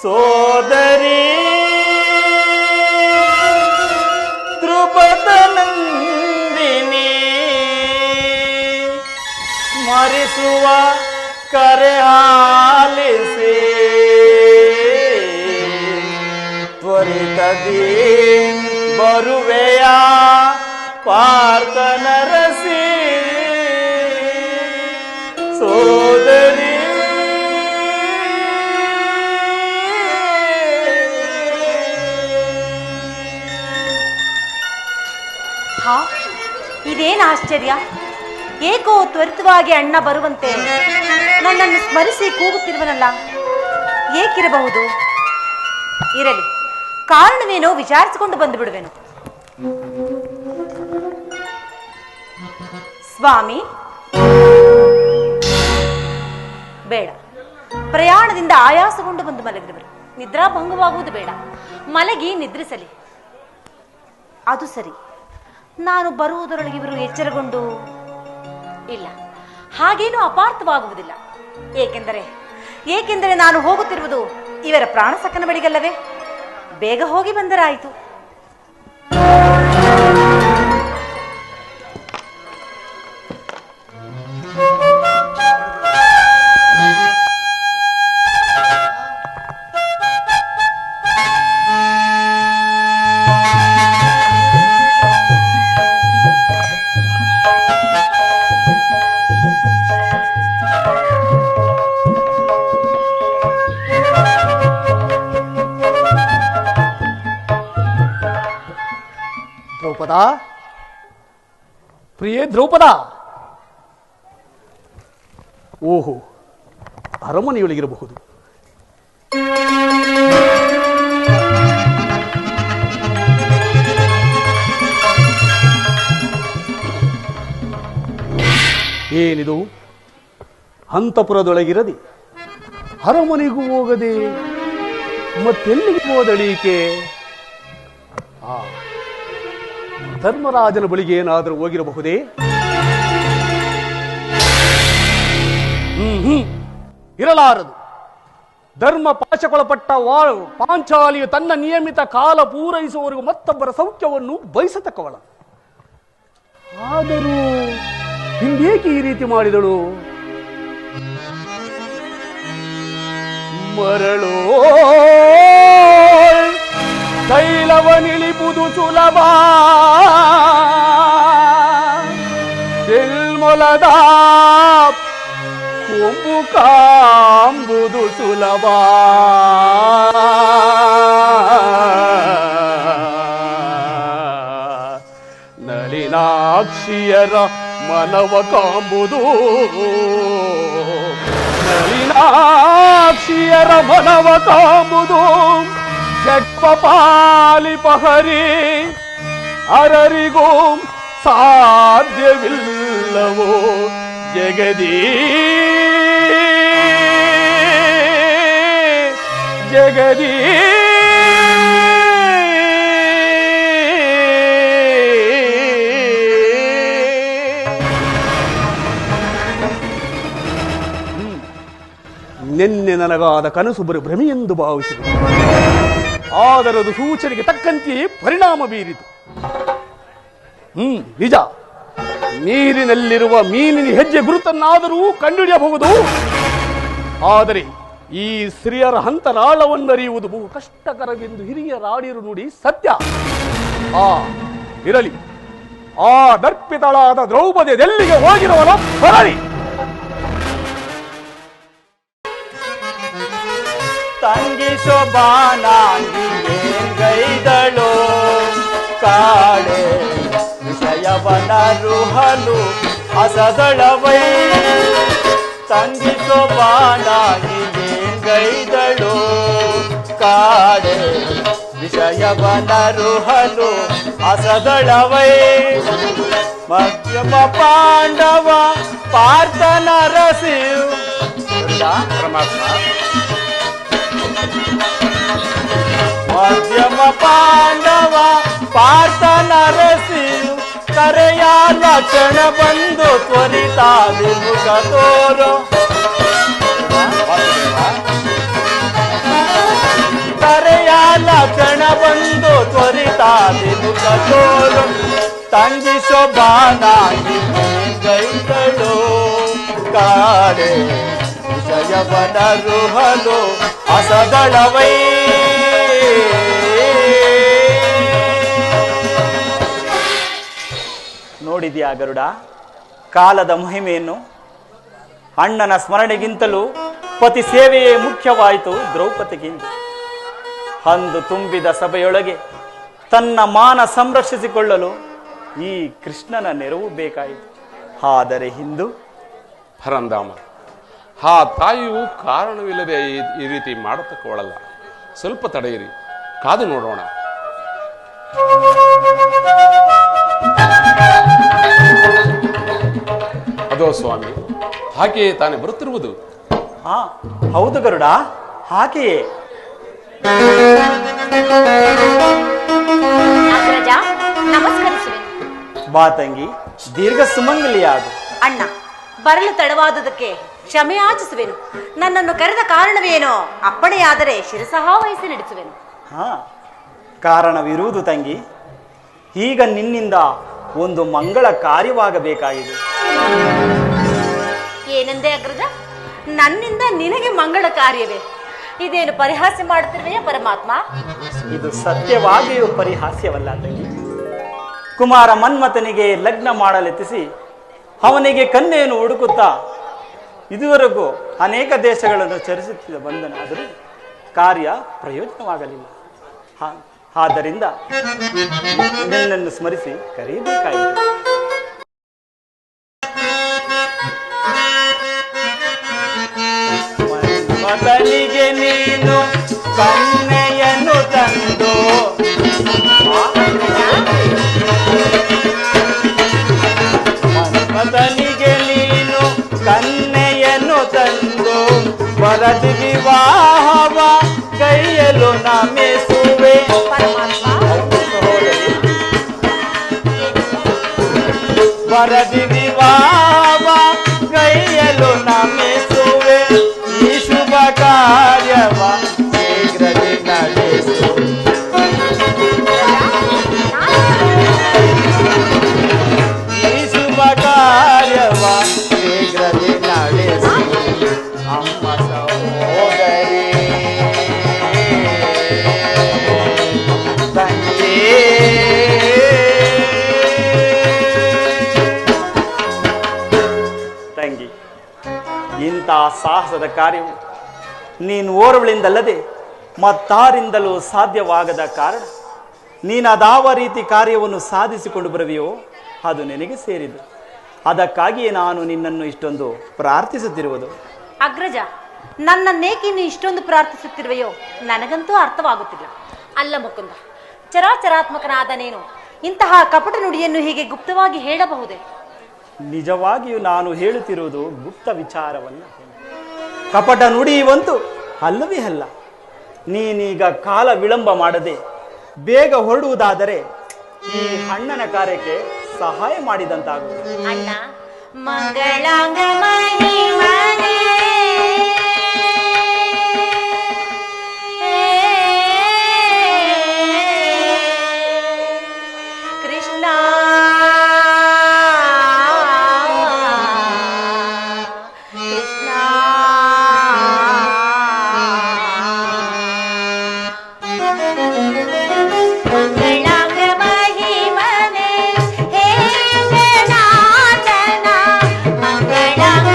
ಸೋದರಿ ದ್ರುಪದ ನಂದಿನಿ ಸ್ಮರಿಸುವ ಕರೆ ಆಲಿಸಿ ತ್ವರಿತದಿ ಬರುವೆಯ ಪಾರ್ಥನರಸಿ ಸೋದರಿ. ಹಾ, ಇದೇನು ಆಶ್ಚರ್ಯ! ಏಕೋ ತ್ವರಿತವಾಗಿ ಅಣ್ಣ ಬರುವಂತೆ ನನ್ನನ್ನು ಸ್ಮರಿಸಿ ಕೂಗುತ್ತಿರುವನಲ್ಲ, ಏಕಿರಬಹುದು? ಇರಲಿ, ಕಾರಣವೇನೋ ವಿಚಾರಿಸಿಕೊಂಡು ಬಂದು ಬಿಡುವೆನು. ಸ್ವಾಮಿ, ಬೇಡ. ಪ್ರಯಾಣದಿಂದ ಆಯಾಸಗೊಂಡು ಬಂದು ಮಲಗಿರುವರು. ನಿದ್ರಾಭಂಗವಾಗುವುದು ಬೇಡ. ಮಲಗಿ ನಿದ್ರಿಸಲಿ. ಅದು ಸರಿ. ನಾನು ಬರುವುದರೊಳಗೆ ಇವರು ಎಚ್ಚರಗೊಂಡು ಇಲ್ಲ, ಹಾಗೇನೂ ಅಪಾರ್ಥವಾಗುವುದಿಲ್ಲ. ಏಕೆಂದರೆ ನಾನು ಹೋಗುತ್ತಿರುವುದು ಇವರ ಪ್ರಾಣಸಕ್ಕನ ಬಳಿಗಲ್ಲವೇ? ಬೇಗ ಹೋಗಿ ಬಂದರಾಯಿತು. ದ್ರೌಪದ, ಪ್ರಿಯೇ ದ್ರೌಪದ. ಓಹೋ, ಅರಮನೆಯೊಳಗಿರಬಹುದು. ಏನಿದು? ಅಂತಃಪುರದೊಳಗಿರದೆ ಅರಮನೆಗೂ ಹೋಗದೆ ಮತ್ತೆಲ್ಲಿಗೆ ಹೋದಳೀಕೆ? ಧರ್ಮರಾಜನ ಬಳಿಗೆ ಏನಾದರೂ ಹೋಗಿರಬಹುದೇ? ಇರಲಾರದು. ಧರ್ಮ ಪಾಶಕ್ಕೊಳಪಟ್ಟ ಪಾಂಚಾಲಿಯು ತನ್ನ ನಿಯಮಿತ ಕಾಲ ಪೂರೈಸುವವರೆಗೂ ಮತ್ತೊಬ್ಬರ ಸೌಖ್ಯವನ್ನು ಬಯಸತಕ್ಕವಳ. ಆದರೂ ಹಿಂದೇಕೆ ಈ ರೀತಿ ಮಾಡಿದಳು? ಮರಳೋ ತೈಲವನಿಳಿಬುದು ಸುಲಭ, ತಿಲ್ಮೊಲದ ಕೊಂಬು ಕಾಂಬುದು ಸುಲಭ. ನಳಿನಾಕ್ಷಿಯರ ಮನವ ಕಾಂಬುದು, ನಳಿನಾಕ್ಷಿಯರ ಮನವ ಕಾಂಬುದು ಜಗ್ಪಾಲಿಪಹರಿ ಅರರಿಗೂ ಸಾಧ್ಯವಿಲ್ಲವೋ ಜಗದೀ ಜಗದೀ. ನಿನ್ನೆ ನನಗಾದ ಕನಸು ಬರು ಭ್ರಮೆಯೆಂದು ಭಾವಿಸಿದೆ. ಆದರದು ಸೂಚನೆಗೆ ತಕ್ಕಂತೆಯೇ ಪರಿಣಾಮ ಬೀರಿತು. ನಿಜ, ನೀರಿನಲ್ಲಿರುವ ಮೀನಿನ ಹೆಜ್ಜೆ ಗುರುತನ್ನಾದರೂ ಕಂಡುಹಿಡಿಯಬಹುದು. ಆದರೆ ಈ ಸ್ತ್ರೀಯರ ಹಂತರಾಳವನ್ನರಿಯುವುದು ಬಹು ಕಷ್ಟಕರವೆಂದು ಹಿರಿಯರಾಡಿರು ನುಡಿ ಸತ್ಯ. ಇರಲಿ, ಆ ದರ್ಪಿತಳಾದ ದ್ರೌಪದಿಯೆಲ್ಲಿಗೆ ಹೋಗಿರುವನ ಬರಲಿ. ತಂಗಿ ಶೋಭಾನಾಂಗಿಗೈದಳು ಕಾಳೆ ವಿಷಯವನರುಹಲು ಅಸದಳವೈ. ತಂಗಿ ಶೋಭಾನಾಂಗಿಗೈದಳು ಕಾಳೆ ವಿಷಯವನರುಹಲು ಅಸದಳವೈ. ಮಧ್ಯಮ ಪಾಂಡವ ಪಾರ್ಥನರಸಿ ಪರಮಾತ್ಮ. ಮಧ್ಯಮ ಪಾಂಡವ ಪಾರ್ಥನರಸಿ ಕರೆಯ ಲಕ್ಷಣ ಬಂದು ತ್ವರಿತಾಭಿಮುಖ ತೋರೋ. ತಾನಾಗಿ ಗೈದಳು ಕಾಡೆ ವಿಷಯವನರುಹಲು ಅಸದಳವೈ. ನೋಡಿದ್ಯಾ ಗರುಡ ಕಾಲದ ಮಹಿಮೆಯನ್ನು? ಅಣ್ಣನ ಸ್ಮರಣೆಗಿಂತಲೂ ಪತಿ ಸೇವೆಯೇ ಮುಖ್ಯವಾಯಿತು ದ್ರೌಪದಿಗಿಂತ. ಅಂದು ತುಂಬಿದ ಸಭೆಯೊಳಗೆ ತನ್ನ ಮಾನ ಸಂರಕ್ಷಿಸಿಕೊಳ್ಳಲು ಈ ಕೃಷ್ಣನ ನೆರವು ಬೇಕಾಯಿತು. ಆದರೆ ಹಿಂದು ಪರಂಧಾಮ, ಆ ತಾಯಿಯು ಕಾರಣವಿಲ್ಲದೆ ಈ ರೀತಿ ಮಾಡತಕ್ಕವಳಲ್ಲ. ಸ್ವಲ್ಪ ತಡೆಯಿರಿ, ಕಾದು ನೋಡೋಣ. ಅದೋ ಸ್ವಾಮಿ, ಹಾಗೆಯೇ ತಾನೇ ಬರುತ್ತಿರುವುದು. ಹಾ ಹೌದು ಗರುಡ, ಹಾಗೆಯೇ. ಅಗ್ರಜ, ನಮಸ್ಕರಿಸುವೆನು. ಬಾ ತಂಗಿ, ದೀರ್ಘ ಸುಮಂಗಲಿಯಾಗು. ಅಣ್ಣ, ಬರಲು ತಡವಾದುದಕ್ಕೆ ಕ್ಷಮೆ ಯಾಚಿಸುವೆನು. ನನ್ನನ್ನು ಕರೆದ ಕಾರಣವೇನೋ ಅಪ್ಪಣೆಯಾದರೆ ಶಿರಸಹ ವಹಿಸಿ ನಡೆಸುವೆನು. ಹಾ, ಕಾರಣವಿರುವುದು ತಂಗಿ. ಈಗ ನಿನ್ನಿಂದ ಒಂದು ಮಂಗಳ ಕಾರ್ಯವಾಗಬೇಕಾಗಿದೆ. ಏನೆಂದೇ ಅಗ್ರಜ? ನನ್ನಿಂದ ನಿನಗೆ ಮಂಗಳ ಕಾರ್ಯವೇ? ಇದೇನು ಪರಿಹಾಸ್ಯ ಮಾಡುತ್ತಿರುವೆಯಾ ಪರಮಾತ್ಮ? ಇದು ಸತ್ಯವಾಗಿಯೂ ಪರಿಹಾಸ್ಯವಲ್ಲ ತಂಗಿ. ಕುಮಾರ ಮನ್ಮಥನಿಗೆ ಲಗ್ನ ಮಾಡಲೆತ್ತಿಸಿ ಅವನಿಗೆ ಕನ್ಯೆಯನ್ನು ಹುಡುಕುತ್ತಾ ಇದುವರೆಗೂ ಅನೇಕ ದೇಶಗಳನ್ನು ಚರಿಸುತ್ತಿದ್ದ ಬಂದನಾದರೂ ಕಾರ್ಯ ಪ್ರಯೋಜನವಾಗಲಿಲ್ಲ. ಆದ್ದರಿಂದ ನಿನ್ನನ್ನು ಸ್ಮರಿಸಿ ಕರೆಯಬೇಕಾಯಿತು. ಮನ್ಮಥನಿಗೆ ನೀನು ಕನ್ಯೆಯನ್ನು ತಂದು ಮನ್ಮಥನಿಗೆ ನೀನು ಕನ್ಯೆಯನ್ನು ತಂದು ವರದಿ ವಿವಾಹವ ಕೈಯಲು ನಮಿಸುವೆ. ವರದಿ ವಿವಾಹವ ಕೈಯಲು ನಮಿಸುವೆ. ಈ ಶುಭ ಕಾರ್ಯವ ಶೀಘ್ರದಿ ನಡೆಸು. ಈ ಶುಭ ಕಾರ್ಯವ ಶೀಘ್ರದಿ ನಡೆಸು. ಅಮ್ಮ ಸಹೋದರಿ ತಂಗಿ, ಇಂಥ ಸಾಹಸದ ಕಾರ್ಯವು ನೀನು ಓರ್ವಳಿಂದಲ್ಲದೆ ಮತ್ತಾರಿಂದಲೂ ಸಾಧ್ಯವಾಗದ ಕಾರಣ ನೀನದಾವ ರೀತಿ ಕಾರ್ಯವನ್ನು ಸಾಧಿಸಿಕೊಂಡು ಬರುವೆಯೋ ಅದು ನಿನಗೆ ಸೇರಿದು. ಅದಕ್ಕಾಗಿಯೇ ನಾನು ನಿನ್ನನ್ನು ಇಷ್ಟೊಂದು ಪ್ರಾರ್ಥಿಸುತ್ತಿರುವುದು. ಅಗ್ರಜ, ನನ್ನನ್ನೇಕೆ ನೀನು ಇಷ್ಟೊಂದು ಪ್ರಾರ್ಥಿಸುತ್ತಿರುವೆಯೋ ನನಗಂತೂ ಅರ್ಥವಾಗುತ್ತಿಲ್ಲ. ಅಲ್ಲ ಮುಕುಂದ, ಚರಾಚರಾತ್ಮಕನಾದ ನೀನು ಇಂತಹ ಕಪಟ ನುಡಿಯನ್ನು ಹೀಗೆ ಗುಪ್ತವಾಗಿ ಹೇಳಬಹುದೇ? ನಿಜವಾಗಿಯೂ ನಾನು ಹೇಳುತ್ತಿರುವುದು ಗುಪ್ತ ವಿಚಾರವಲ್ಲ, ಕಪಟ ನುಡಿಯುವಂತೂ ಅಲ್ಲವೇ ಅಲ್ಲ. ನೀನೀಗ ಕಾಲ ವಿಳಂಬ ಮಾಡದೆ ಬೇಗ ಹೊರಡುವುದಾದರೆ ಈ ಅಣ್ಣನ ಕಾರ್ಯಕ್ಕೆ ಸಹಾಯ ಮಾಡಿದಂತಾಗುವುದು. ಅಣ್ಣ, ಮಂಗಳಾಂಗ ಮಹಿಮನೆ ಕೃಷ್ಣ ಕೃಷ್ಣ ಮಂಗಳಾಂಗ ಮಹಿಮನೆ ಹೇ ಜನಾರ್ದನ ಮಂಗಳಾಂಗ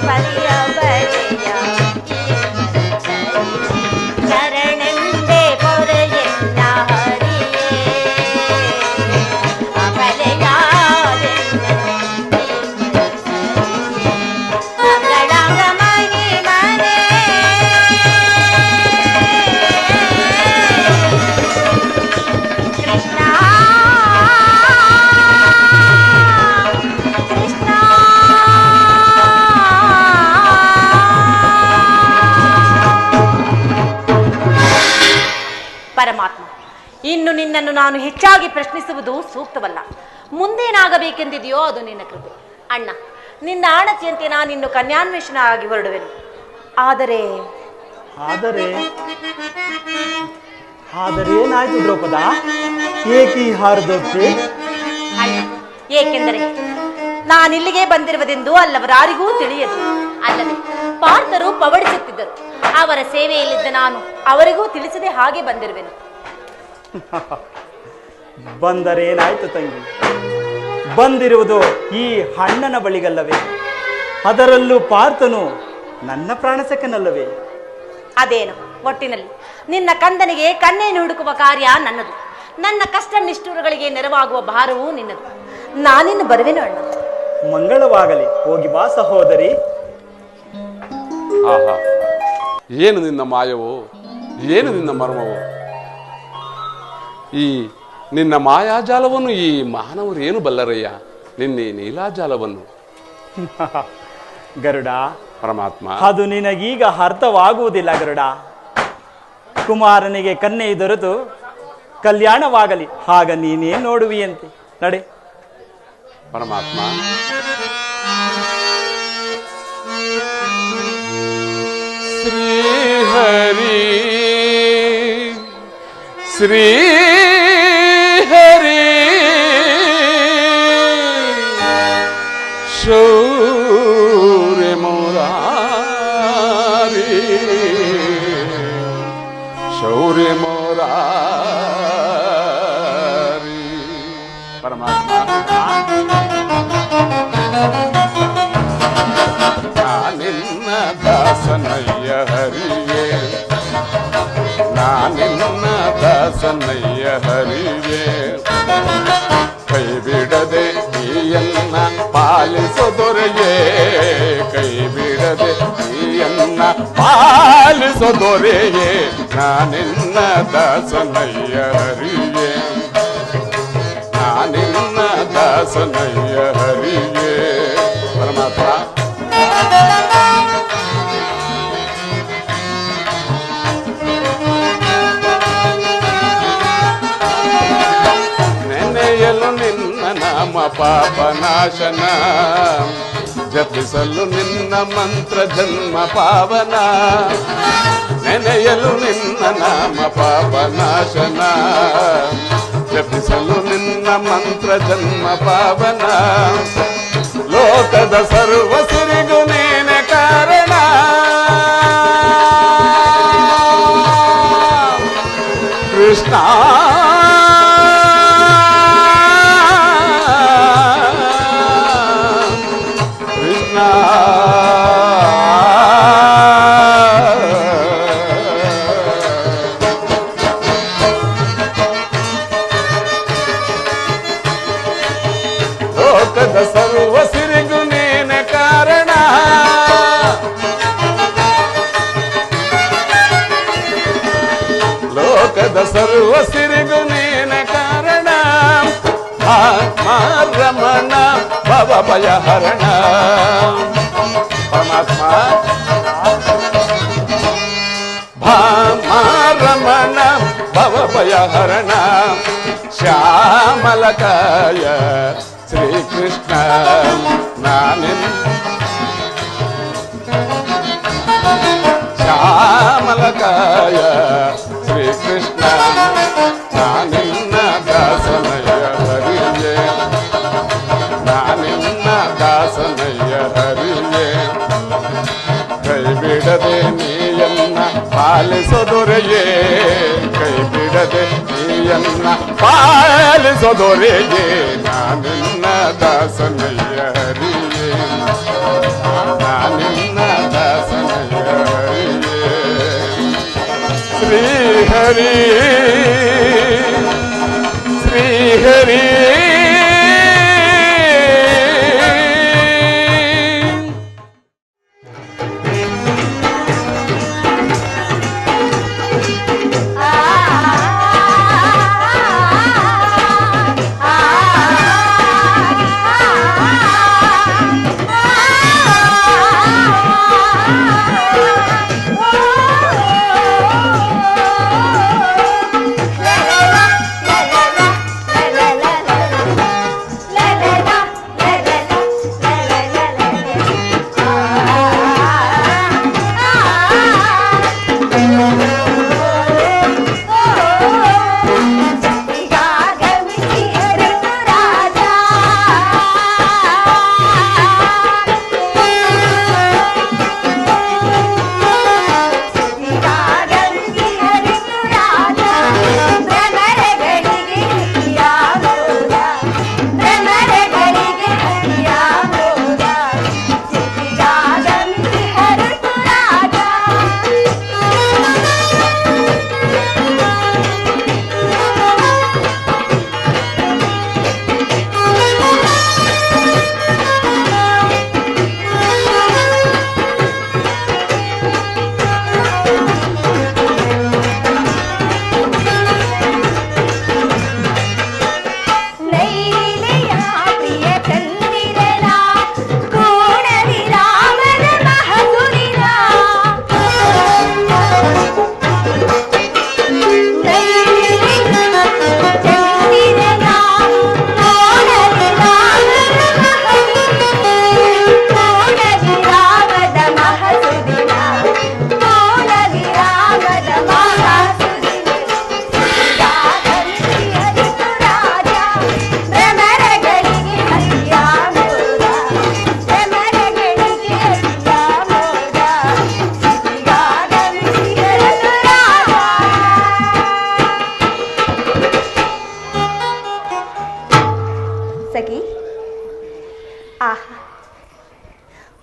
ಬಲಿಯ ಬರೆಯ ಶರಣೆಂದೇ ಪೊರೆಯನ್ನ ಹರಿಯೇ ಅಬಲೆಯಾದೆನ್ನ ಮಂಗಳಾಂಗ ಮಹಿಮನೆ ಕೃಷ್ಣ ಕೃಷ್ಣ ಪರಮಾತ್ಮ, ಇನ್ನು ನಿನ್ನನ್ನು ನಾನು ಹೆಚ್ಚಾಗಿ ಪ್ರಶ್ನಿಸುವುದು ಸೂಕ್ತವಲ್ಲ. ಮುಂದೇನಾಗಬೇಕೆಂದಿದೆಯೋ ಅದು ನಿನ್ನ ಕೃಪೆ. ಅಣ್ಣ, ನಿನ್ನ ಆಣತಿಯಂತೆ ನಾನಿನ್ನು ಕನ್ಯಾನ್ವೇಷಣ ಆಗಿ ಹೊರಡುವೆನು. ಆದರೆ ಆದರೆ ಏನಾಯ್ತು ದ್ರೌಪದ? ಏಕಿ ಹಾರದೋಕೆ? ಅಣ್ಣ, ಏಕೆಂದರೆ ನಾನಿಲ್ಲಿಗೆ ಬಂದಿರುವುದೆಂದು ಅಲ್ಲವರಾರಿಗೂ ತಿಳಿಯದು. ಅಲ್ಲದೆ ಪಾರ್ಥರು ಪವಡಿಸುತ್ತಿದ್ದರು. ಅವರ ಸೇವೆಯಲ್ಲಿದ್ದ ನಾನು ಅವರಿಗೂ ತಿಳಿಸದೆ ಹಾಗೆ ಬಂದಿರುವೆನು. ಬಂದರೇನಾಯ್ತು ತಂಗಿ? ಬಂದಿರುವುದು ಈ ಅಣ್ಣನ ಬಳಿಗಲ್ಲವೇ? ಅದರಲ್ಲೂ ಪಾರ್ಥನು ನನ್ನ ಪ್ರಾಣಸಖನಲ್ಲವೇ? ಅದೇನು ಒಟ್ಟಿನಲ್ಲಿ ನಿನ್ನ ಕಂದನಿಗೆ ಕನ್ನೆಯನ್ನು ಹುಡುಕುವ ಕಾರ್ಯ ನನ್ನದು. ನನ್ನ ಕಷ್ಟ ನಿಷ್ಠುರಗಳಿಗೆ ನೆರವಾಗುವ ಭಾರವೂ ನಿನ್ನದು. ನಾನಿನ್ನು ಬರುವೆನು ಅಣ್ಣ. ಮಂಗಳವಾಗಲಿ. ಹೋಗಿ ಬಾ ಸಹೋದರಿ. ಆಹಾ, ಏನು ನಿನ್ನ ಮಾಯವೋ, ಏನು ನಿನ್ನ ಮರ್ಮವೋ. ಈ ನಿನ್ನ ಮಾಯಾಜಾಲವನ್ನು ಈ ಮಾನವರು ಏನು ಬಲ್ಲರಯ್ಯ, ನಿನ್ನೆ ನೀಲಾಜಾಲವನ್ನು. ಗರುಡ, ಪರಮಾತ್ಮ, ಅದು ನಿನಗೀಗ ಅರ್ಥವಾಗುವುದಿಲ್ಲ ಗರುಡ. ಕುಮಾರನಿಗೆ ಕನ್ಯೆ ದೊರೆತು ಕಲ್ಯಾಣವಾಗಲಿ, ಆಗ ನೀನೇ ನೋಡುವಿಯಂತೆ. ನಡೆ. ಪರಮಾತ್ಮ, ಶ್ರೀಹರಿ ಶ್ರೀಹರಿ ಶೌರ್ಯ ಮುರಾರಿ ಶೌರ್ಯ ಮುರಾರಿ. ಪರಮಾತ್ಮ, ನಿನ್ನ ದಾಸನಯ್ಯ ಹರಿಯೇ, ನಿನ್ನ ದಾಸನಯ್ಯ ಹರಿಯೇ. ಕೈ ಬಿಡದೆ ನೀಯನ್ನ ಪಾಲಿಸೋ ದೊರೆಯೇ, ಕೈ ಬಿಡದೆ ನೀಯನ್ನ ಪಾಲಿಸೋ ದೊರೆಯೇ. ನಿನ್ನ ದಾಸನಯ್ಯ ಹರಿಯೇ, ನಿನ್ನ ದಾಸನಯ್ಯ ಹರಿಯೇ. ಪರಮಾತ್ಮ, ನೆನೆಯಲು ನಿನ್ನ ನಾಮ ಪಾಪನಾಶನ, ಜಪಿಸಲು ನಿನ್ನ ಮಂತ್ರ ಜನ್ಮ ಪಾವನ. ನೆನೆಯಲು ನಿನ್ನ ನಾಮ ಪಾಪನಾಶನ, ಜಪಿಸಲು ನಿನ್ನ ಮಂತ್ರ ಜನ್ಮ ಪಾವನ. ಲೋಕದ ಸರ್ವ ಸಿರಿಗೂ ನೀನೆ ಕಾರಣ, ಕೃಷ್ಣ. ಕೃಷ್ಣ ಲೋಕದ ಸರ್ವ ಸಿರಿಗೂ ನೀನೆ ಕಾರಣ, ಲೋಕದ ಸರ್ವ ಸಿರಿಗೂ ನೀನೆ ಕಾರಣ. ರಮಣ ಭವ ಭಯ ಹರಣ. ಪರಮಾತ್ಮ, ರಮಣ ಭವ ಭಯ ಹರಣ. ಶ್ಯಾಮಲಕಾಯ ಶ್ರೀಕೃಷ್ಣ ಶ್ಯಾಮಲಕಾಯ ಶ್ರೀಕೃಷ್ಣ ನಿನ್ನ ದಾಸನಯ್ಯ ಹರಿಯೇ, ನಿನ್ನ ದಾಸನಯ್ಯ ಹರಿಯೇ. ಕೈ ಬಿಡದೆ ನೀಯನ್ನ ಪಾಲಿಸೋ ದೊರೆಯೇ, ಕೈ ಬಿಡದೆ ನೀಯನ್ನ ಪಾಲಿಸೋ ದೊರೆಯೇ. ನಿನ್ನ ದಾಸನಯ್ಯ ಹರಿಯೇ, ನಿನ್ನ ಶ್ರೀಹರಿ ಶ್ರೀಹರಿ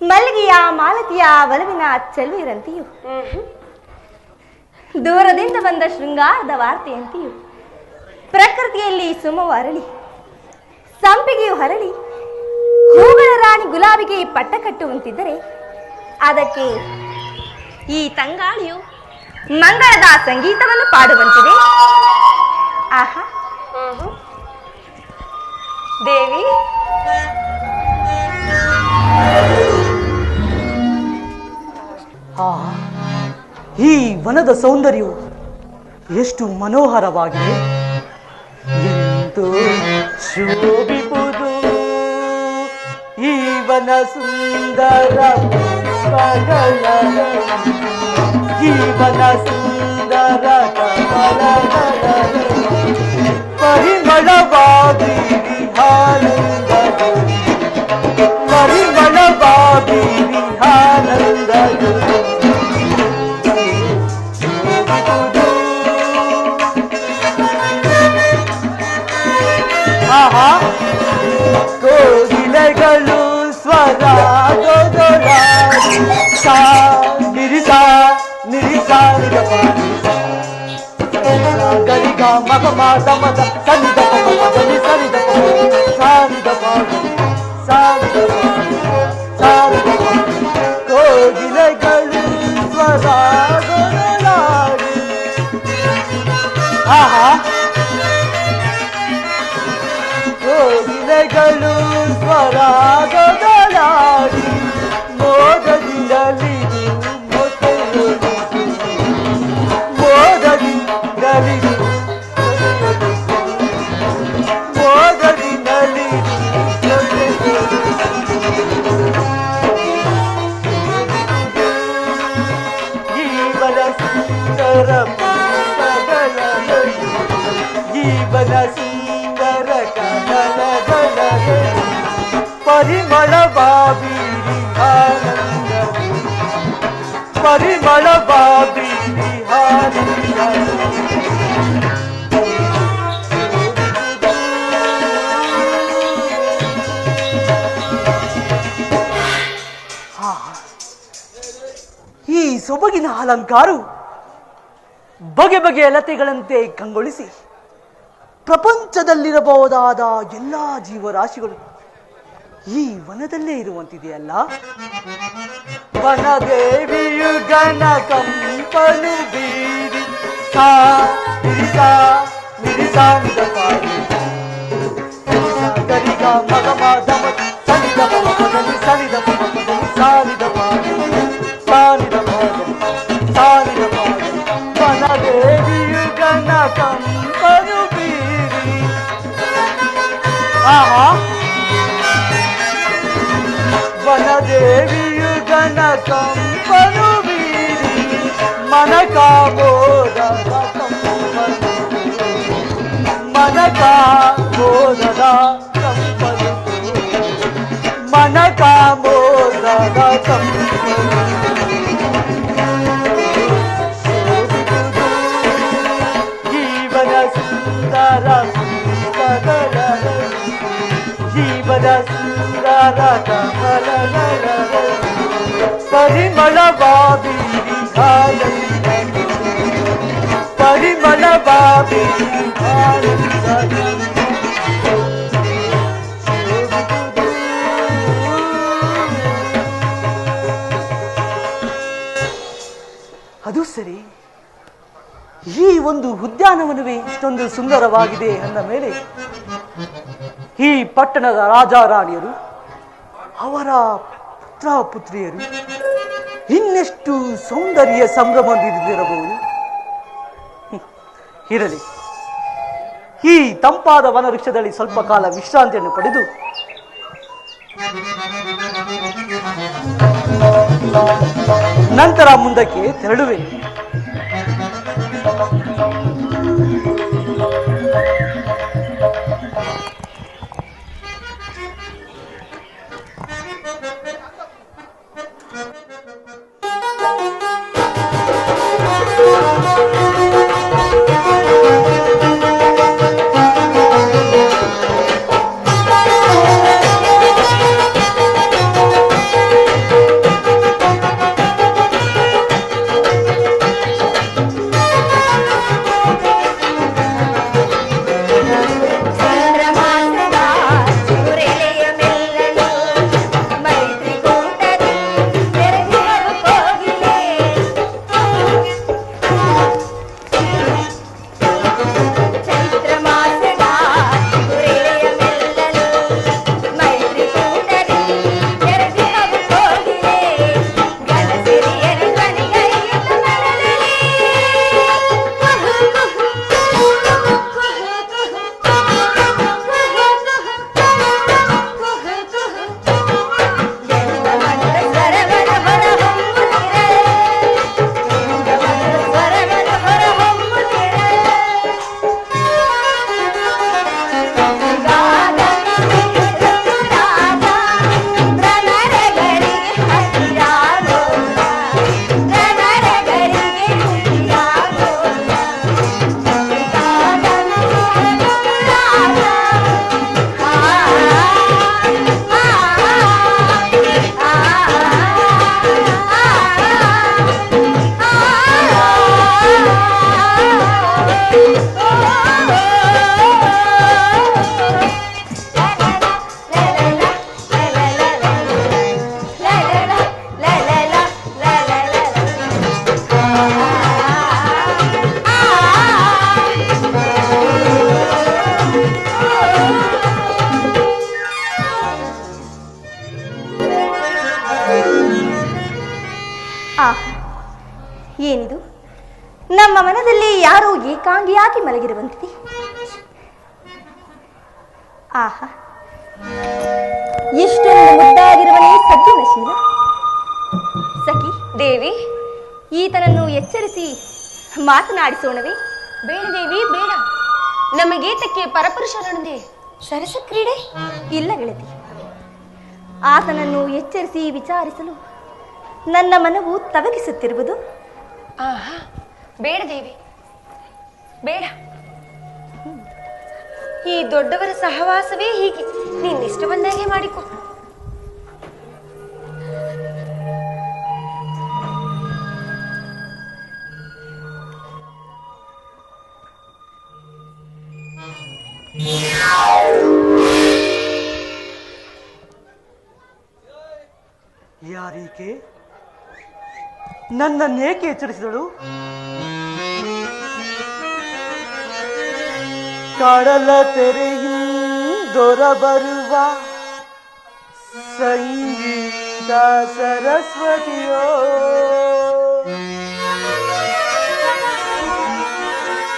ಮಲ್ಲಿಗೆಯ ಮಾಲತಿಯ ಒಲವಿನ ಚೆಲುವಿರಂತೆಯೂ ದೂರದಿಂದ ಬಂದ ಶೃಂಗಾರದ ವಾರ್ತೆಯಂತೆಯೂ ಪ್ರಕೃತಿಯಲ್ಲಿ ಸುಮವು ಅರಳಿ ಸಂಪಿಗೆಯು ಹರಳಿ ಹೂಗಳ ರಾಣಿ ಗುಲಾಬಿಗೆ ಪಟ್ಟ ಕಟ್ಟುವಂತಿದ್ದರೆ ಅದಕ್ಕೆ ಈ ತಂಗಾಳಿಯು ಮಂಗಳದ ಸಂಗೀತವನ್ನು ಪಾಡುವಂತಿದೆ. ಆಹಾ ದೇವಿ, ಈ ವನದ ಸೌಂದರ್ಯವು ಎಷ್ಟು ಮನೋಹರವಾಗಿದೆ ಎಂದು ಶೋಭಿಪುದು ಈ ವನ ಸುಂದರ ಈ ವನ ಸುಂದರ ಪರಿಮಳವಾದಿ ಆನಂದ ಪರಿಮಳವಾದಿ ಆನಂದ ಕೋಗಿಲೆಗಳು ಸ್ವರ ನಿರಿಸ ನಿರಿಸ ಗರಿಗ ಮಗ ಮಾದ ಮದ ಸನಿದ ಮದನಿ ಸರಿದ ಸಾರಿದ ಸಾರಿದ ಸಾರಿದ ಕೋಗಿಲೆಗಳು ಸ್ವರ ಆಹಾ ಕೋಗಿಲೆಗಳು ಸ್ವರಾಗಗಳಾಡಿ ಮೋದದಿಂದಲಿ ಮೋದದಿಂದಲಿ ಮೋದದಿಂದಲಿ ಜೀವನ ಸುಂದರ ಜೀವನ ಸುಂದರ ಪರಿಮಳ ಬಾಬೀರಿ ಆನಂದ ಪರಿಮಳ ಬಾಬೀರಿ ಆನಂದ ಈ ಸೊಬಗಿನ ಅಲಂಕಾರವು ಬಗೆ ಬಗೆಯ ಲತೆಗಳಂತೆ ಕಂಗೊಳಿಸಿ ಪ್ರಪಂಚದಲ್ಲಿರಬಹುದಾದ ಎಲ್ಲಾ ಜೀವರಾಶಿಗಳು ಈ ವನದಲ್ಲೇ ಇರುವಂತಿದೆಯಲ್ಲ. ವನದೇವಿಯು ಗಣ ಕಂಪನು ಬೀರಿ ಗರಿಗ ಮಗಮ ದಮ ಸನಿದ ಪದನಿ ಸನಿದ ಪದನಿ ಸಾಲಿದ ಪಾದಿ ಸಾಲಿದ ಪಾದನಿ ಸಾಲಿದ ಪಾದನಿ. ವನದೇವಿಯು ಗಣ ಕಂಪನು ಬೀರಿ. ಆಹಾ, ವನದೇವಿಯು ಗಣ ಕಂಪನು ಬೀರಿ ಮನ ಕಾಬೋದದ ಕಂಪನು ಮನ ಕಾಬೋದದ ಕಂಪನು ಮನ ಕಾಬೋದದ ಕಂಪನು. ಜೀವನ ಸುಂದರ ಜೀವನ ಸುಂದರ ಕಮಲಗಳ ಪರಿಮಳ ಬಾಬೀರಿ ಪರಿಮಳ ಬಾಬೀರಿ ಅದು ಸರಿ, ಈ ಒಂದು ಉದ್ಯಾನವನವೇ ಇಷ್ಟೊಂದು ಸುಂದರವಾಗಿದೆ ಅಂದ ಮೇಲೆ ಈ ಪಟ್ಟಣದ ರಾಜಾರಾಣಿಯರು ಅವರ ಪುತ್ರ ಪುತ್ರಿಯರು ಇನ್ನೆಷ್ಟು ಸೌಂದರ್ಯ ಸಂಭ್ರಮದಿಂದಿರಬಹುದು. ಇರಲಿ, ಈ ತಂಪಾದ ವನವೃಕ್ಷದಲ್ಲಿ ಸ್ವಲ್ಪ ಕಾಲ ವಿಶ್ರಾಂತಿಯನ್ನು ಪಡೆದು ನಂತರ ಮುಂದಕ್ಕೆ ತೆರಳುವೆ. ಏನಿದು? ನಮ್ಮ ಮನದಲ್ಲಿ ಯಾರೋ ಏಕಾಂಗಿಯಾಗಿ ಮಲಗಿರುವಂತಿದೆ. ಆಹಾ, ಎಷ್ಟೊಂದು ಮುದ್ದಾಗಿರುವನೇ ಸಜ್ಜನಶೀಲ. ಸಖಿ ದೇವಿ, ಈತನನ್ನು ಎಚ್ಚರಿಸಿ ಮಾತನಾಡಿಸೋಣವೇ? ಬೇಡ ದೇವಿ, ಬೇಡ. ನಮಗೇತಕ್ಕೆ ಪರಪುರುಷರೊಂದೇ ಸರಸ ಕ್ರೀಡೆ? ಇಲ್ಲ ಗೆಳತಿ, ಆತನನ್ನು ಎಚ್ಚರಿಸಿ ವಿಚಾರಿಸಲು ನನ್ನ ಮನವು ತವಕಿಸುತ್ತಿರುವುದು. ಆಹಾ, ಬೇಡ ದೇವಿ, ಬೇಡ. ಈ ದೊಡ್ಡವರ ಸಹವಾಸವೇ ಹೀಗೆ, ನಿನ್ನಿಷ್ಟ ಬಂದಾಗೆ ಮಾಡಿಕೊ. ಏಕೆ ನನ್ನನ್ನೇಕೆ ಎಚ್ಚರಿಸಿದಳು? ಕಡಲ ತೆರೆಯಿಂದೊರ ಬರುವ ಸಂಗೀತ ಸರಸ್ವತಿಯೋ,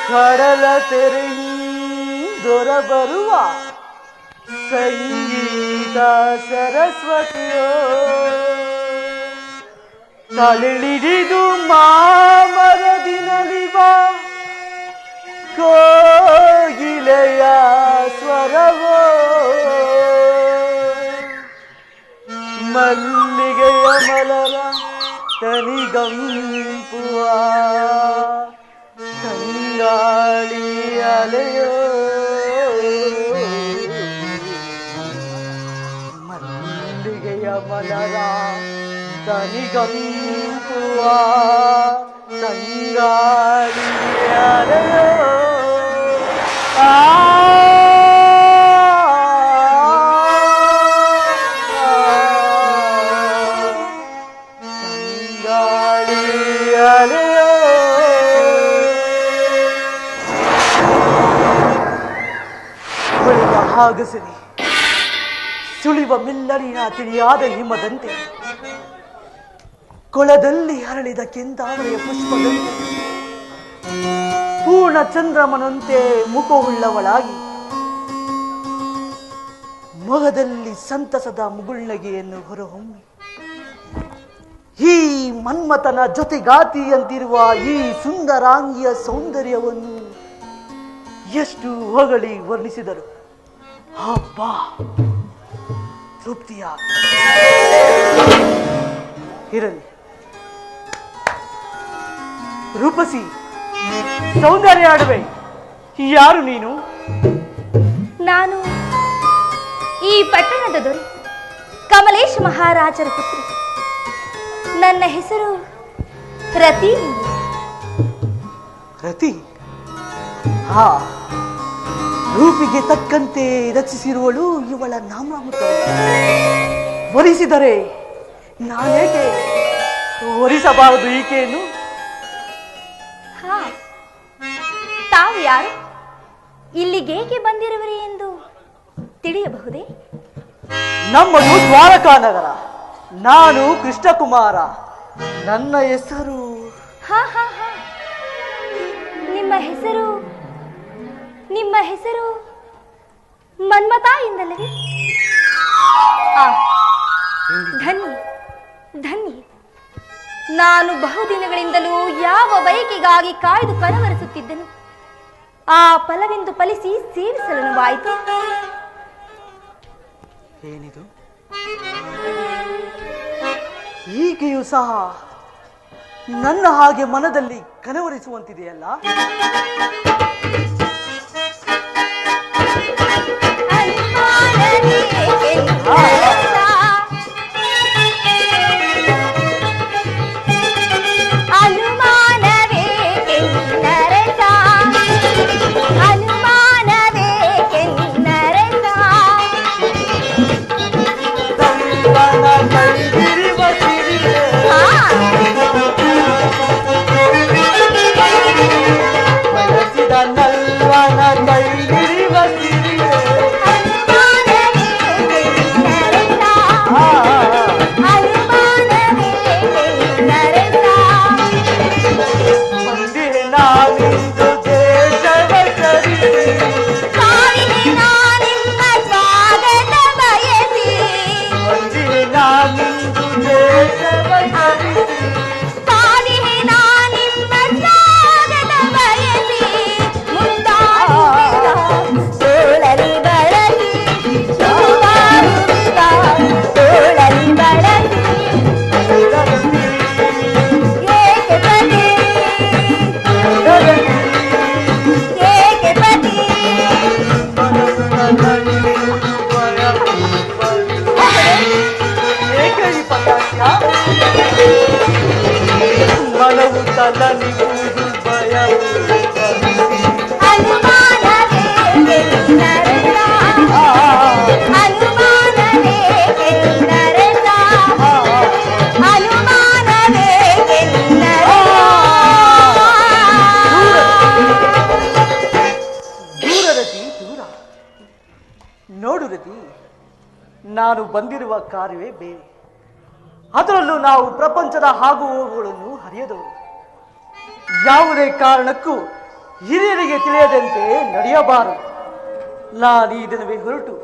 ಕಡಲ ತೆರೆಯಿಂದೊರ ಬರುವ ಸಂಗೀತ ಸರಸ್ವತಿಯೋ, ತಲೆಳಿಡಿದು ಮಾಮರದಿನಲಿವ ಕೋಗಿಲೆಯ ಸ್ವರವೋ, ಮಲ್ಲಿಗೆಯ ಮಲರ ತನಿಗಂಪುವ ತಂಗಾಳಿ ಅಲೆಯೋ, ಮಲ್ಲಿಗೆಯ ಮಲರ ತನಿಗಂಪುವ ತಂಗಾಳಿ ಅಲೆಯೋ. ಆಗಸರಿ ಸುಳಿವ ಮಿಲ್ಲರಿನ ತಿಳಿಯಾದ ಹಿಮದಂತೆ, ಕೊಳದಲ್ಲಿ ಹರಳಿದ ಕೆಂದಾವರೆಯ ಪುಷ್ಪದಂತೆ, ಪೂರ್ಣ ಚಂದ್ರಮನಂತೆ ಮುಖವುಳ್ಳವಳಾಗಿ ಮೊಗದಲ್ಲಿ ಸಂತಸದ ಮುಗುಳ್ನಗೆಯನ್ನು ಹೊರಹೊಮ್ಮಿ ಈ ಮನ್ಮಥನ ಜೊತೆಗಾತಿಯಂತಿರುವ ಈ ಸುಂದರಾಂಗಿಯ ಸೌಂದರ್ಯವನ್ನು ಎಷ್ಟು ಹೊಗಳಿ ವರ್ಣಿಸಿದರು ಅಬ್ಬಾ ತೃಪ್ತಿಯ ಇರಲಿ. ರೂಪಸಿ ಸೌಂದರ್ಯ ಆಡುವೆ, ಯಾರು ನೀನು? ನಾನು ಈ ಪಟ್ಟಣದ ದೊರೆ ಕಮಲೇಶ್ ಮಹಾರಾಜರ ಪುತ್ರಿ. ನನ್ನ ಹೆಸರು ರತಿ. ರತಿ? ಹಾ, ರೂಪಿಗೆ ತಕ್ಕಂತೆ ರಚಿಸಿರುವಳು ಇವಳ ನಾಮಾಮೃತ. ವರಿಸಿದರೆ ನಾನೇಕೆ ವರಿಸಬಾರದು ಈಕೆಯನ್ನು? ಹಾ, ತಾವು ಯಾರು, ಇಲ್ಲಿಗೇಕೆ ಬಂದಿರುವರಿ ಎಂದು ತಿಳಿಯಬಹುದೇ? ನಮ್ಮದು ದ್ವಾರಕಾ ನಗರ. ನಾನು ಕೃಷ್ಣಕುಮಾರ. ನನ್ನ ಹೆಸರು ಹಾ ಹಾ ಹಾ, ನಿಮ್ಮ ಹೆಸರು ಮನ್ಮಥ ಎಂದಲ್ಲವೇ? ಧನ್ಯ ಧನ್ಯ. ನಾನು ಬಹುದಿನಗಳಿಂದಲೂ ಯಾವ ಬಯಕೆಗಾಗಿ ಕಾಯ್ದು ಕನವರಿಸುತ್ತಿದ್ದನು, ಆ ಫಲವೆಂದು ಫಲಿಸಿ ಸೇವಿಸಲನುವಾಯಿತು. ಏನಿದು? ಈಕೆಯೂ ಸಹ ನನ್ನ ಹಾಗೆ ಮನದಲ್ಲಿ ಕನವರಿಸುವಂತಿದೆಯಲ್ಲ? ಅನುಮಾನವೇ ನಾನು ಬಂದಿರುವ ಕಾರ್ಯವೇ ಬೇರೆ. ಅದರಲ್ಲೂ ನಾವು ಪ್ರಪಂಚದ ಆಗು ಹೋಗುಗಳನ್ನು ಹರಿಯದವರು. ಯಾವುದೇ ಕಾರಣಕ್ಕೂ ಹಿರಿಯರಿಗೆ ತಿಳಿಯದಂತೆ ನಡೆಯಬಾರದು. ನಾನು ಈ ದಿನವೇ ಹೊರಟು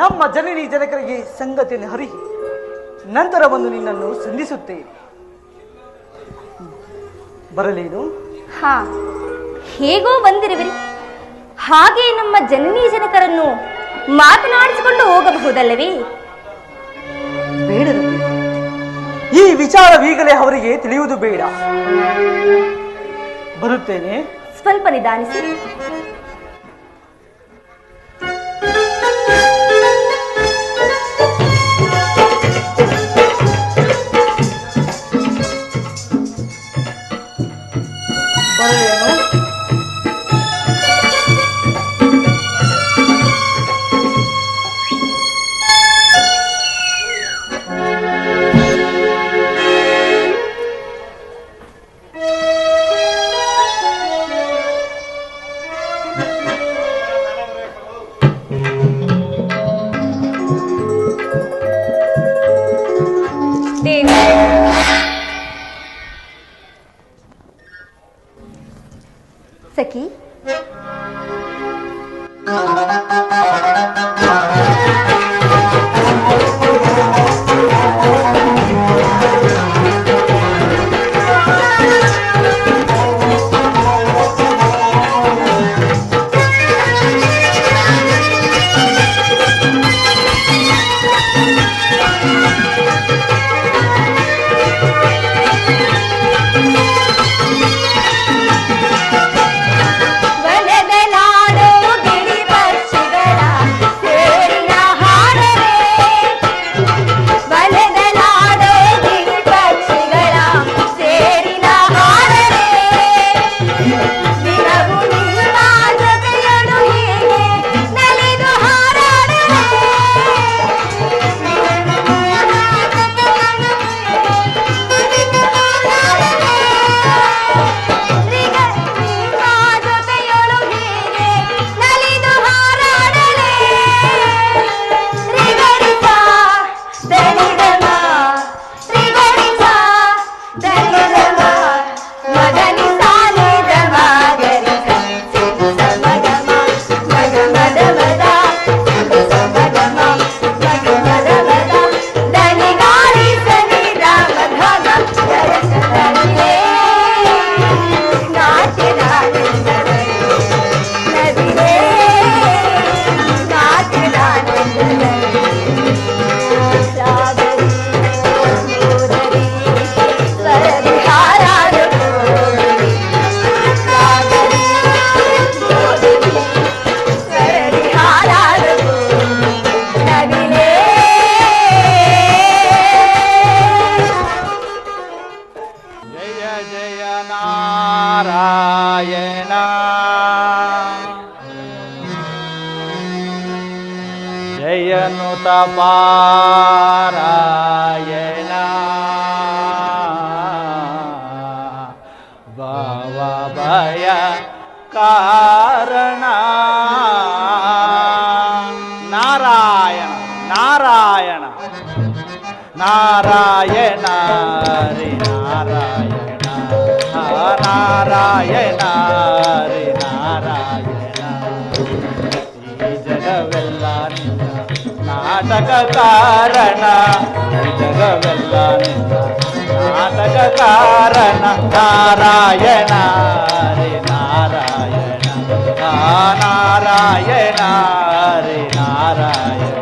ನಮ್ಮ ಜನನಿ ಜನಕರಿಗೆ ಸಂಗತಿಯನ್ನು ಹರಿಸಿ ನಂತರ ಬಂದು ನಿನ್ನನ್ನು ಸಂಧಿಸುತ್ತೇನೆ. ಬರಲೇನು? ಹಾ, ಹೇಗೋ ಬಂದಿರುವಿರಿ. ಹಾಗೆ ನಮ್ಮ ಜನನೀ ಜನಕರನ್ನು ಮಾತನಾಡಿಸಿಕೊಂಡು ಹೋಗಬಹುದಲ್ಲವೇ? ಬೇಡ, ಈ ವಿಚಾರವೀಗಲೇ ಅವರಿಗೆ ತಿಳಿಯುವುದು ಬೇಡ. ಬರುತ್ತೇನೆ. ಸ್ವಲ್ಪ ನಿಧಾನಿಸಿ. ಬರಲೇನು? ಸಖಿ, ಜಯನುತ ಪಾರಾಯಣ ಭವ ಭಯ ಕಾರಣ ನಾರಾಯಣ ನಾರಾಯಣ ನಾರಾಯಣ ಹರಿ ನಾರಾಯಣ ನಾರಾಯಣ ಹರಿ ನಾರಾಯಣ ಈ ಜಗವೆಲ್ಲ ನಿನ್ನ ನಾಟಕ ಕಾರಣ ಈ ಜಗವೆಲ್ಲ ನಿನ್ನ ನಾಟಕ ಕಾರಣ ನಾರಾಯಣ ಹರಿ ನಾರಾಯಣ ನಾರಾಯಣ ಹರಿ ನಾರಾಯಣ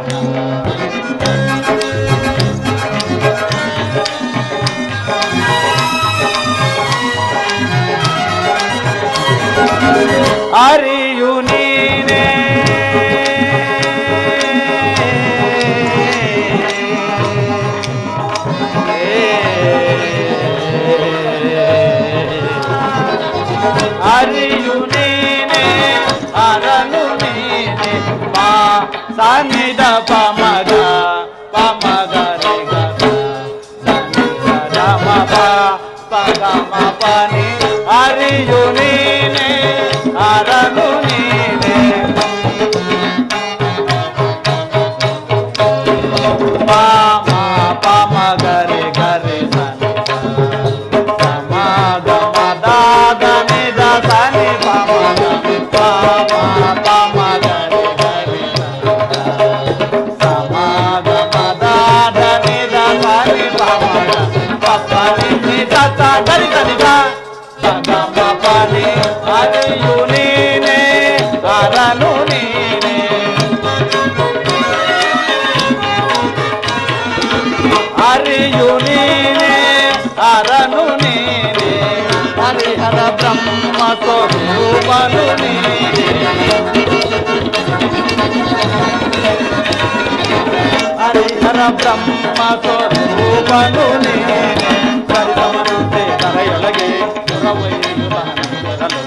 ಅರಿಯು ನೀನೇ ಅರಿಯು ನೀನೇ ಅರನು ನೀನೆ ಪಾ ಸನಿದ ಪಮಗ ಪಮಗ ರೆ ಗ ಸನಿದ ಮ ಪ ಪಗ ಮ ಪನಿ ಅರಿಯು ನೀನೆ ಅರನು ನೀನೆ ನಿ ಸ ಗರಿ ಧನಿ ಸ ಗ ಮ ಪ ನಿ ಹರಿಯು ನೀನೆ ಹರನು ನೀನೆ ಹರಿಯು ನೀನೆ ಹರನು ನೀನೆ ಹರಿಹರ ಬ್ರಹ್ಮ ಸ್ವರೂಪನು ನೀನೆ ಹರಿಹರ ಬ್ರಹ್ಮ ಸ್ವರೂಪನು ನೀನೆ ಪರಿಸಮನಂತೆ ಕರೆಯೊಳಗೆ ಪುರವೈಯುವ ಹನುಮರಲು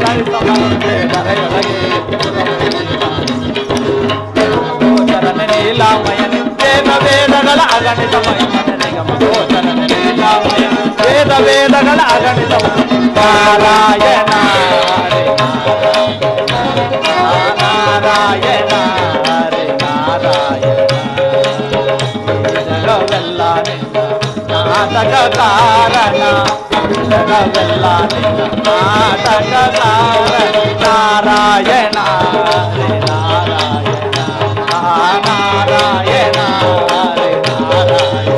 ಪರಿಸಮನಂತೆ ಕರೆಯೊಳಗೆ ಗೋಚರನೆ ನೀಲಾಮಯನೆ ವೇದಗಳ ಅಗಣಿತ ಮಹಿಮನಿಗಮ ಗೋಚರನೆ ನೀಲಾಮಯ ವೇದಗಳ ಅಗಣಿತ ನಾರಾಯಣ ನಾರಾಯಣ ಹರಿ ನಾರಾಯಣ ಜಗವೆಲ್ಲ ನಿನ್ನ ನಾಟಕ ಕಾರಣ ಜಗವೆಲ್ಲ ನಿನ್ನ ನಾಟಕ ಕಾರಣ ನಾರಾಯಣ ಹರಿ ನಾರಾಯಣ ನಾರಾಯಣ ಹರಿ ನಾರಾಯಣ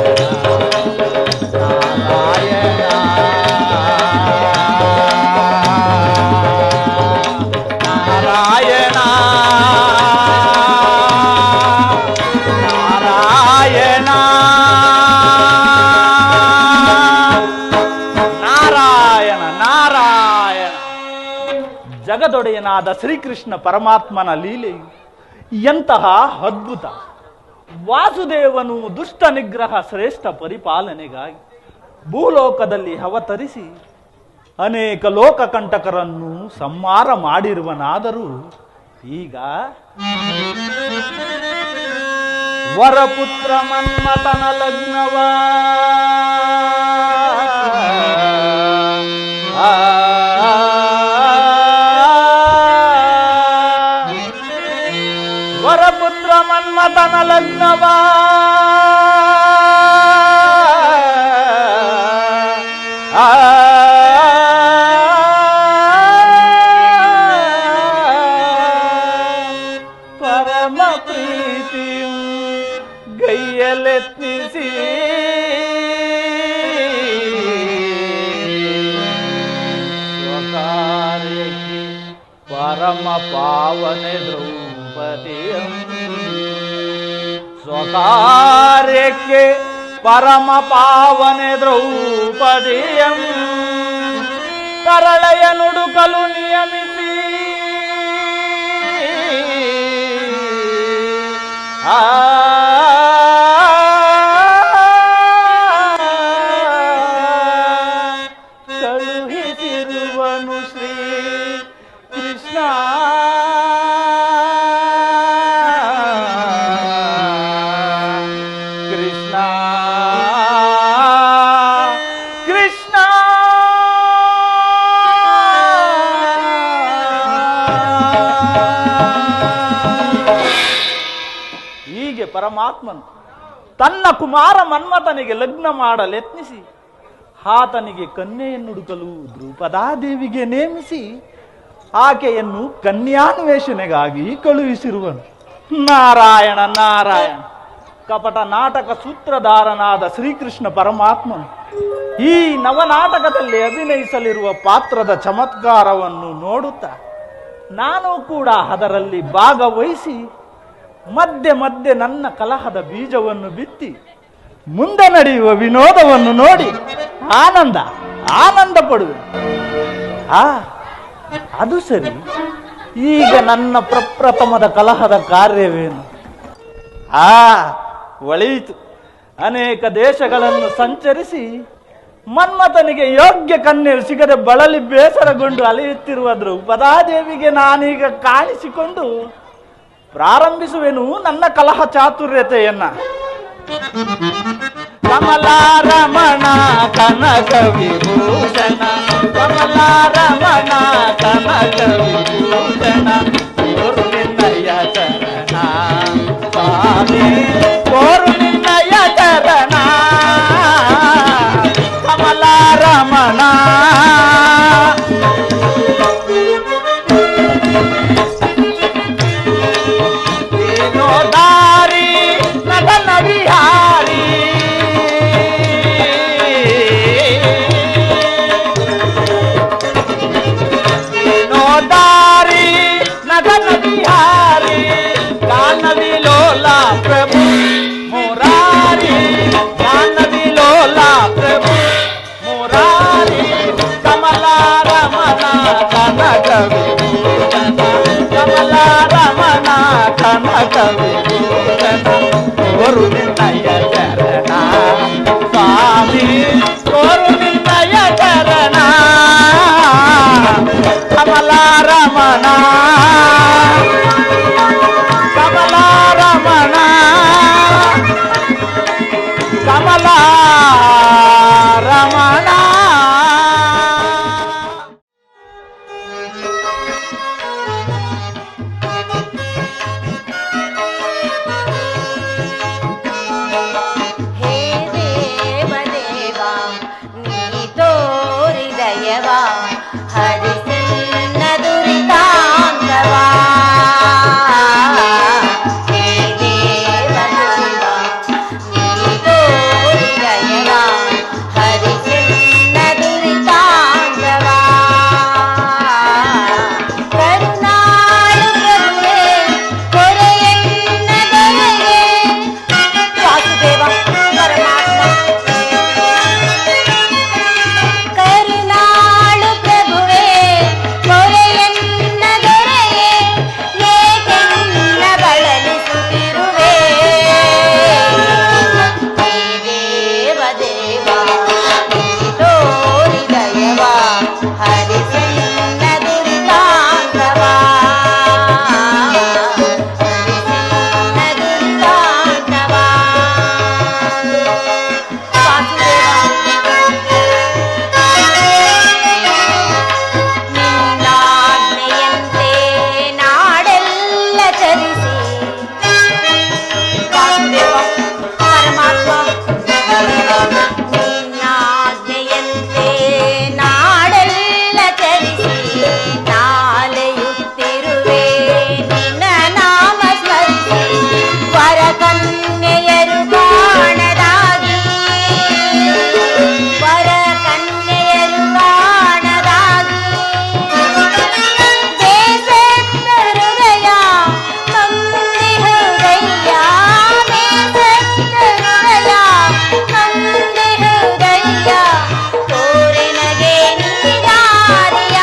ನಾರಾಯಣ ನಾರಾಯಣ ನಾರಾಯಣ ನಾರಾಯಣ ಜಗದೊಡೆಯನಾದ ಶ್ರೀಕೃಷ್ಣ ಪರಮಾತ್ಮನ ಲೀಲೆಯು ಎಂತಹ ಅದ್ಭುತ. ವಾಸುದೇವನು ದುಷ್ಟ ನಿಗ್ರಹ ಶ್ರೇಷ್ಠ ಪರಿಪಾಲನೆಗಾಗಿ ಭೂಲೋಕದಲ್ಲಿ ಅವತರಿಸಿ ಅನೇಕ ಲೋಕಕಂಟಕರನ್ನು ಸಂಹಾರ ಮಾಡಿರುವನಾದರೂ ಈಗ ವರಪುತ್ರ ಮನ್ಮಥನ ಲಗ್ನವ ವರಪುತ್ರ ಮನ್ಮಥನ ಲಗ್ನವ ಪರಮ ಪ್ರೀತಿಯು ಗೈಯಲೆತ್ನಿಸಿ ಸ್ವಕಾರ್ಯಕ್ಕೆ ಪರಮ ಪಾವನೆ ದ್ರೌಪದಿಯಂ ಸ್ವಕಾರ್ಯಕ್ಕೆ ಪರಮ ಪಾವನೆ ದ್ರೌಪದಿಯಂ ತರಳೆಯ ನುಡುಕಲು ನಿಯಮಿಸಿ ಕಳುಹಿಸಿರುವನು ಶ್ರೀ ಕೃಷ್ಣ ಕೃಷ್ಣ ಕೃಷ್ಣ ಹೀಗೆ ಪರಮಾತ್ಮನು ತನ್ನ ಕುಮಾರ ಮನ್ಮಥನಿಗೆ ಲಗ್ನ ಮಾಡಲೆತ್ನಿಸಿ ಆತನಿಗೆ ಕನ್ಯೆಯನ್ನು ಹುಡುಕಲು ದ್ರೌಪದಾದೇವಿಗೆ ನೇಮಿಸಿ ಆಕೆಯನ್ನು ಕನ್ಯಾನ್ವೇಷಣೆಗಾಗಿ ಕಳುಹಿಸಿರುವನು. ನಾರಾಯಣ ನಾರಾಯಣ ಕಪಟ ನಾಟಕ ಸೂತ್ರಧಾರನಾದ ಶ್ರೀಕೃಷ್ಣ ಪರಮಾತ್ಮನು ಈ ನವನಾಟಕದಲ್ಲಿ ಅಭಿನಯಿಸಲಿರುವ ಪಾತ್ರದ ಚಮತ್ಕಾರವನ್ನು ನೋಡುತ್ತಾ ನಾನು ಕೂಡ ಅದರಲ್ಲಿ ಭಾಗವಹಿಸಿ ಮಧ್ಯೆ ಮಧ್ಯೆ ನನ್ನ ಕಲಹದ ಬೀಜವನ್ನು ಬಿತ್ತಿ ಮುಂದೆ ನಡೆಯುವ ವಿನೋದವನ್ನು ನೋಡಿ ಆನಂದ ಪಡುವೆ. ಅದು ಸರಿ, ಈಗ ನನ್ನ ಪ್ರಪ್ರಥಮದ ಕಲಹದ ಕಾರ್ಯವೇನು? ಒಳೆಯಿತು. ಅನೇಕ ದೇಶಗಳನ್ನು ಸಂಚರಿಸಿ ಮನ್ಮಥನಿಗೆ ಯೋಗ್ಯ ಕನ್ಯೆಯು ಸಿಗದೆ ಬಳಲಿ ಬೇಸರಗೊಂಡು ಅಲೆಯುತ್ತಿರುವ ದ್ರೌಪದಾದೇವಿಗೆ ನಾನೀಗ ಕಾಣಿಸಿಕೊಂಡು ಪ್ರಾರಂಭಿಸುವೆನು ನನ್ನ ಕಲಹ ಚಾತುರ್ಯತೆಯನ್ನ. ಕಮಲಾರಮಣ ಕನಕ ವಿಭೂಷಣ ಕಮಲಾರಮಣ ಕನಕ ವಿಭೂಷಣ ಕೋರು ನಿನ್ನಯ ಚರಣ ಸ್ವಾಮಿ ಕೋರು ನಿನ್ನಯ ಚರಣ ಕಮಲಾರಮಣ ಏನೋ ದಾರಿ ನಗನವಿ ಕನಕವಿದೂರನು ತೋರು ನಿನ್ನಯ ಚರಣ ಸ್ವಾಮಿ ತೋರು ನಿನ್ನಯ ಚರಣ ಕಮಲಾರಮಣ ಕಮಲಾರಮಣ ಕಮಲಾರಮಣ ಹೇ ದೇವ ದೇವ ನೀ ತೋರಿದಯವ ಹರಿಸನ್ನ ದುರಿತಾಂಗವ ಹೇ ದೇವ ದೇವ ನೀ ತೋರಿದಯವ ಹರಿಸನ್ನ ದುರಿತಾಂಗವ ಕರುಣಾಳು ಪ್ರಭುವೇ ಕೊರೆಯನ್ನ ದೊರೆಯೇ ವಾಸುದೇವ ಪರಮಾತ್ಮ ಕರುಣಾಳು ಪ್ರಭುವೇ ಕೊರೆಯನ್ನ ದೊರೆಯೇ ಏಕೆನ್ನ ಬಳಲಿಸುತ್ತಿರುವೆ ಹೇ ದೇವ ದೇವ ನೀ ತೋರಿದಯವ ಹರಿಸನ್ನ ದುರಿತಾಂಗವ ಹರಿಸನ್ನ ದುರಿತಾಂಗವ ನಿನ್ನಾಜ್ಞೆಯಂತೆ ನಾಡೆಲ್ಲ ಚರಿಸಿ ವಾಸುದೇವ ಪರಮಾತ್ಮ ನಿನ್ನಾಜ್ಞೆಯಂತೆ ನಾಡೆಲ್ಲ ಚರಿಸಿ ನಾಲೆಯುತ್ತಿರುವೆ ನಿನ್ನ ನಾಮ ಸ್ಮರಿಸಿ ವರ ಕನ್ಯೆಯರು ಕಾಣದಾಗಿ ವರ ಕನ್ಯೆಯರು ಕಾಣದಾಗಿ ಬೇಸತ್ತ ಹೃದಯ ಮಂದಿ ಹೃದಯ ಬೇಸತ್ತ ಹೃದಯ ಮಂದಿ ಹೃದಯ ತೋರೆನಗೆ ನೀರಾರಿಯ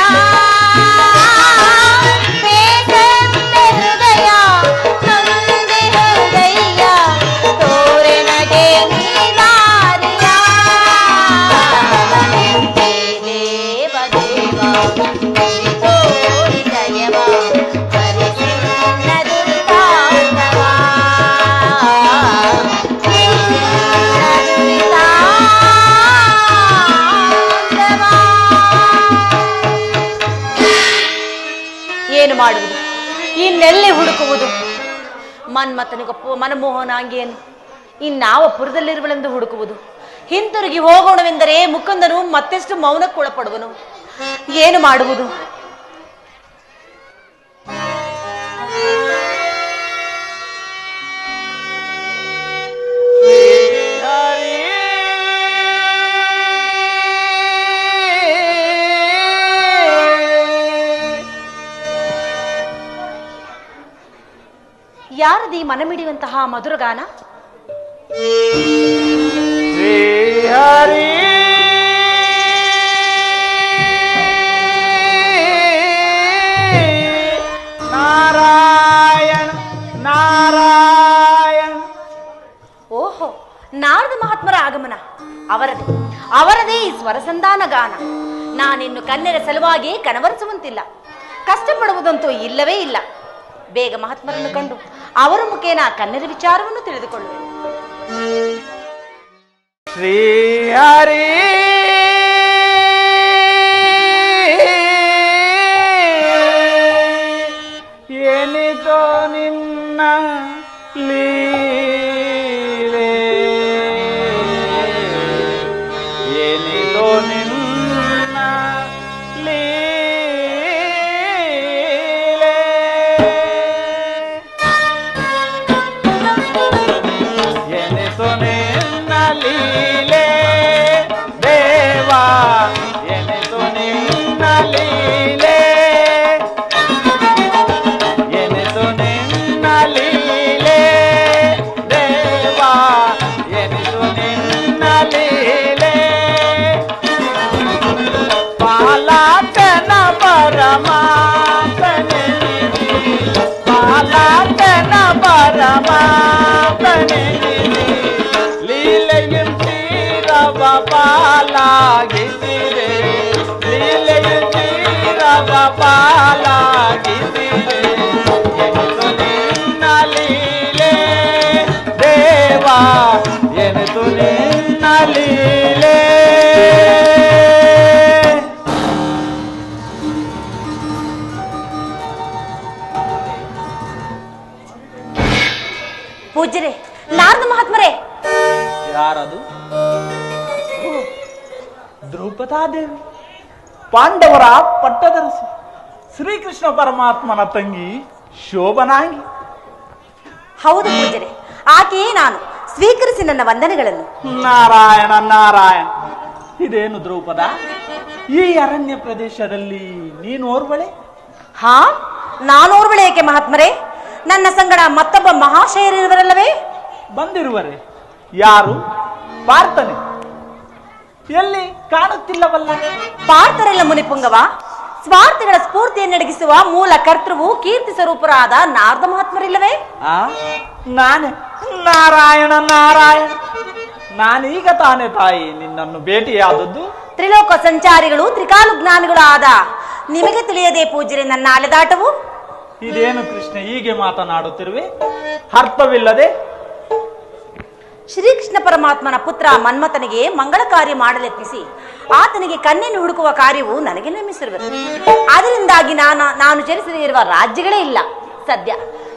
ಬೇಸತ್ತ ಹೃದಯ ಮಂದಿ ಹೃದಯ ತೋರೆನಗೆ ನೀರಾರಿಯ ಹೇ ದೇವ ದೇವ ನೀ ತೋರಿದಯವ ಹರಿಸನ್ನ ದುರಿತಾಂಗವ ಹರಿಸನ್ನ ದುರಿತಾಂಗವ. ಏನು ಮಾಡುವುದು ಇನ್ನೆಲ್ಲಿ ಹುಡುಕುವುದು ಮನ್ಮಥನಿಗೊಪ್ಪುವ ಮನಮೋಹನಾಂಗಿಯನ್ನು ಇನ್ನಾವ ಪುರದಲ್ಲಿರುವಳೆಂದು ಹುಡುಕುವುದು ಹಿಂತಿರುಗಿ ಹೋಗೋಣವೆಂದರೆ ಮುಕುಂದನು ಮತ್ತೆಷ್ಟು ಮೌನಕ್ಕೊಳಪಡುವನು ಏನು ಮಾಡುವುದು ಹರಿ ಯಾರದಿ ಮನಮಿಡಿಯುವಂತಹ ಮಧುರಗಾನ ಶ್ರೀ ಹರಿ ನಾರಾಯಣ ನಾರಾಯಣ ಓಹೋ ನಾರದ ಮಹಾತ್ಮರ ಆಗಮನ ಅವರದೇ ಈ ಸ್ವರಸಂಧಾನ ಗಾನ ನಾನಿನ್ನು ಕನ್ಯರ ಸಲುವಾಗಿ ಕನವರಿಸುವಂತಿಲ್ಲ ಕಷ್ಟಪಡುವುದಂತೂ ಇಲ್ಲವೇ ಇಲ್ಲ ಬೇಗ ಮಹಾತ್ಮರನ್ನು ಕಂಡು ಅವರ ಮುಖೇನ ಕನ್ಯರ ವಿಚಾರವನ್ನು ತಿಳಿದುಕೊಳ್ಳುವೆ ಶ್ರೀ ಹರಿ ಏನಿತೋ ನಿನ್ನ ಲೀಲೆ ಏನಿತೋ ನಿನ್ನ ಲೀಲೆ ಏನಿತೋ ನಿನ್ನ ಲೀಲೆ ರೇಣುಕಾದೇವಿ, ಪಾಂಡವರ ಪಟ್ಟದರಸಿ, ಶ್ರೀಕೃಷ್ಣ ಪರಮಾತ್ಮನ ತಂಗಿ ಶೋಭನಾಂಗಿ. ಹೌದು ಪೂಜ್ಯರೇ, ಆಕೆಯೇ ನಾನು. ಸ್ವೀಕರಿಸಿ ನನ್ನ ವಂದನೆಗಳನ್ನು. ನಾರಾಯಣ ನಾರಾಯಣ. ಇದೇನು ದ್ರೌಪದ, ಈ ಅರಣ್ಯ ಪ್ರದೇಶದಲ್ಲಿ ನೀನು ಓರ್ವಳೆ? ಹಾ, ನಾನೋರ್ವಳೆ ಏಕೆ ಮಹಾತ್ಮರೇ? ನನ್ನ ಸಂಗಡ ಮತ್ತೊಬ್ಬ ಮಹಾಶಯರಿರುವರಲ್ಲವೇ? ಬಂದಿರುವರೆ. ಯಾರು? ಪಾರ್ಥನೆ. ಎಲ್ಲಿ ಕಾಣುತ್ತಿಲ್ಲವಲ್ಲ? ಪಾರ್ಥರೆಲ್ಲ ಮುನಿಪುಂಗವ. ಸ್ವಾರ್ಥಗಳ ಸ್ಫೂರ್ತಿಯನ್ನಡಗಿಸುವ ಮೂಲ ಕರ್ತೃವು ಕೀರ್ತಿ ಸ್ವರೂಪರಾದ ನಾರದ ಮಹಾತ್ಮರಿಲ್ಲವೇ? ನಾನೇ. ನಾರಾಯಣ ನಾರಾಯಣ. ನಾನೀಗ ತಾನೇ ತಾಯಿ ನಿನ್ನನ್ನು ಭೇಟಿಯಾದದ್ದು. ತ್ರಿಲೋಕ ಸಂಚಾರಿಗಳು ತ್ರಿಕಾಲು ಜ್ಞಾನಿಗಳು ಆದ ನಿಮಗೆ ತಿಳಿಯದೆ ಪೂಜ್ಯರೇ ನನ್ನ ಅಲೆದಾಟವು? ಇದೇನು ಕೃಷ್ಣ ಹೀಗೆ ಮಾತನಾಡುತ್ತಿರುವೆ? ಅರ್ಥವಿಲ್ಲದೆ. ಶ್ರೀಕೃಷ್ಣ ಪರಮಾತ್ಮನ ಪುತ್ರ ಮನ್ಮಥನಿಗೆ ಮಂಗಳ ಕಾರ್ಯ ಮಾಡಲೆತ್ನಿಸಿ ಆತನಿಗೆ ಕನ್ಯೆಯನ್ನು ಹುಡುಕುವ ಕಾರ್ಯವು ನನಗೆ ನೇಮಿಸಿರುವುದು. ಅದರಿಂದಾಗಿ ನಾನು ಚಲಿಸಲಿರುವ ರಾಜ್ಯಗಳೇ ಇಲ್ಲ ಸದ್ಯ.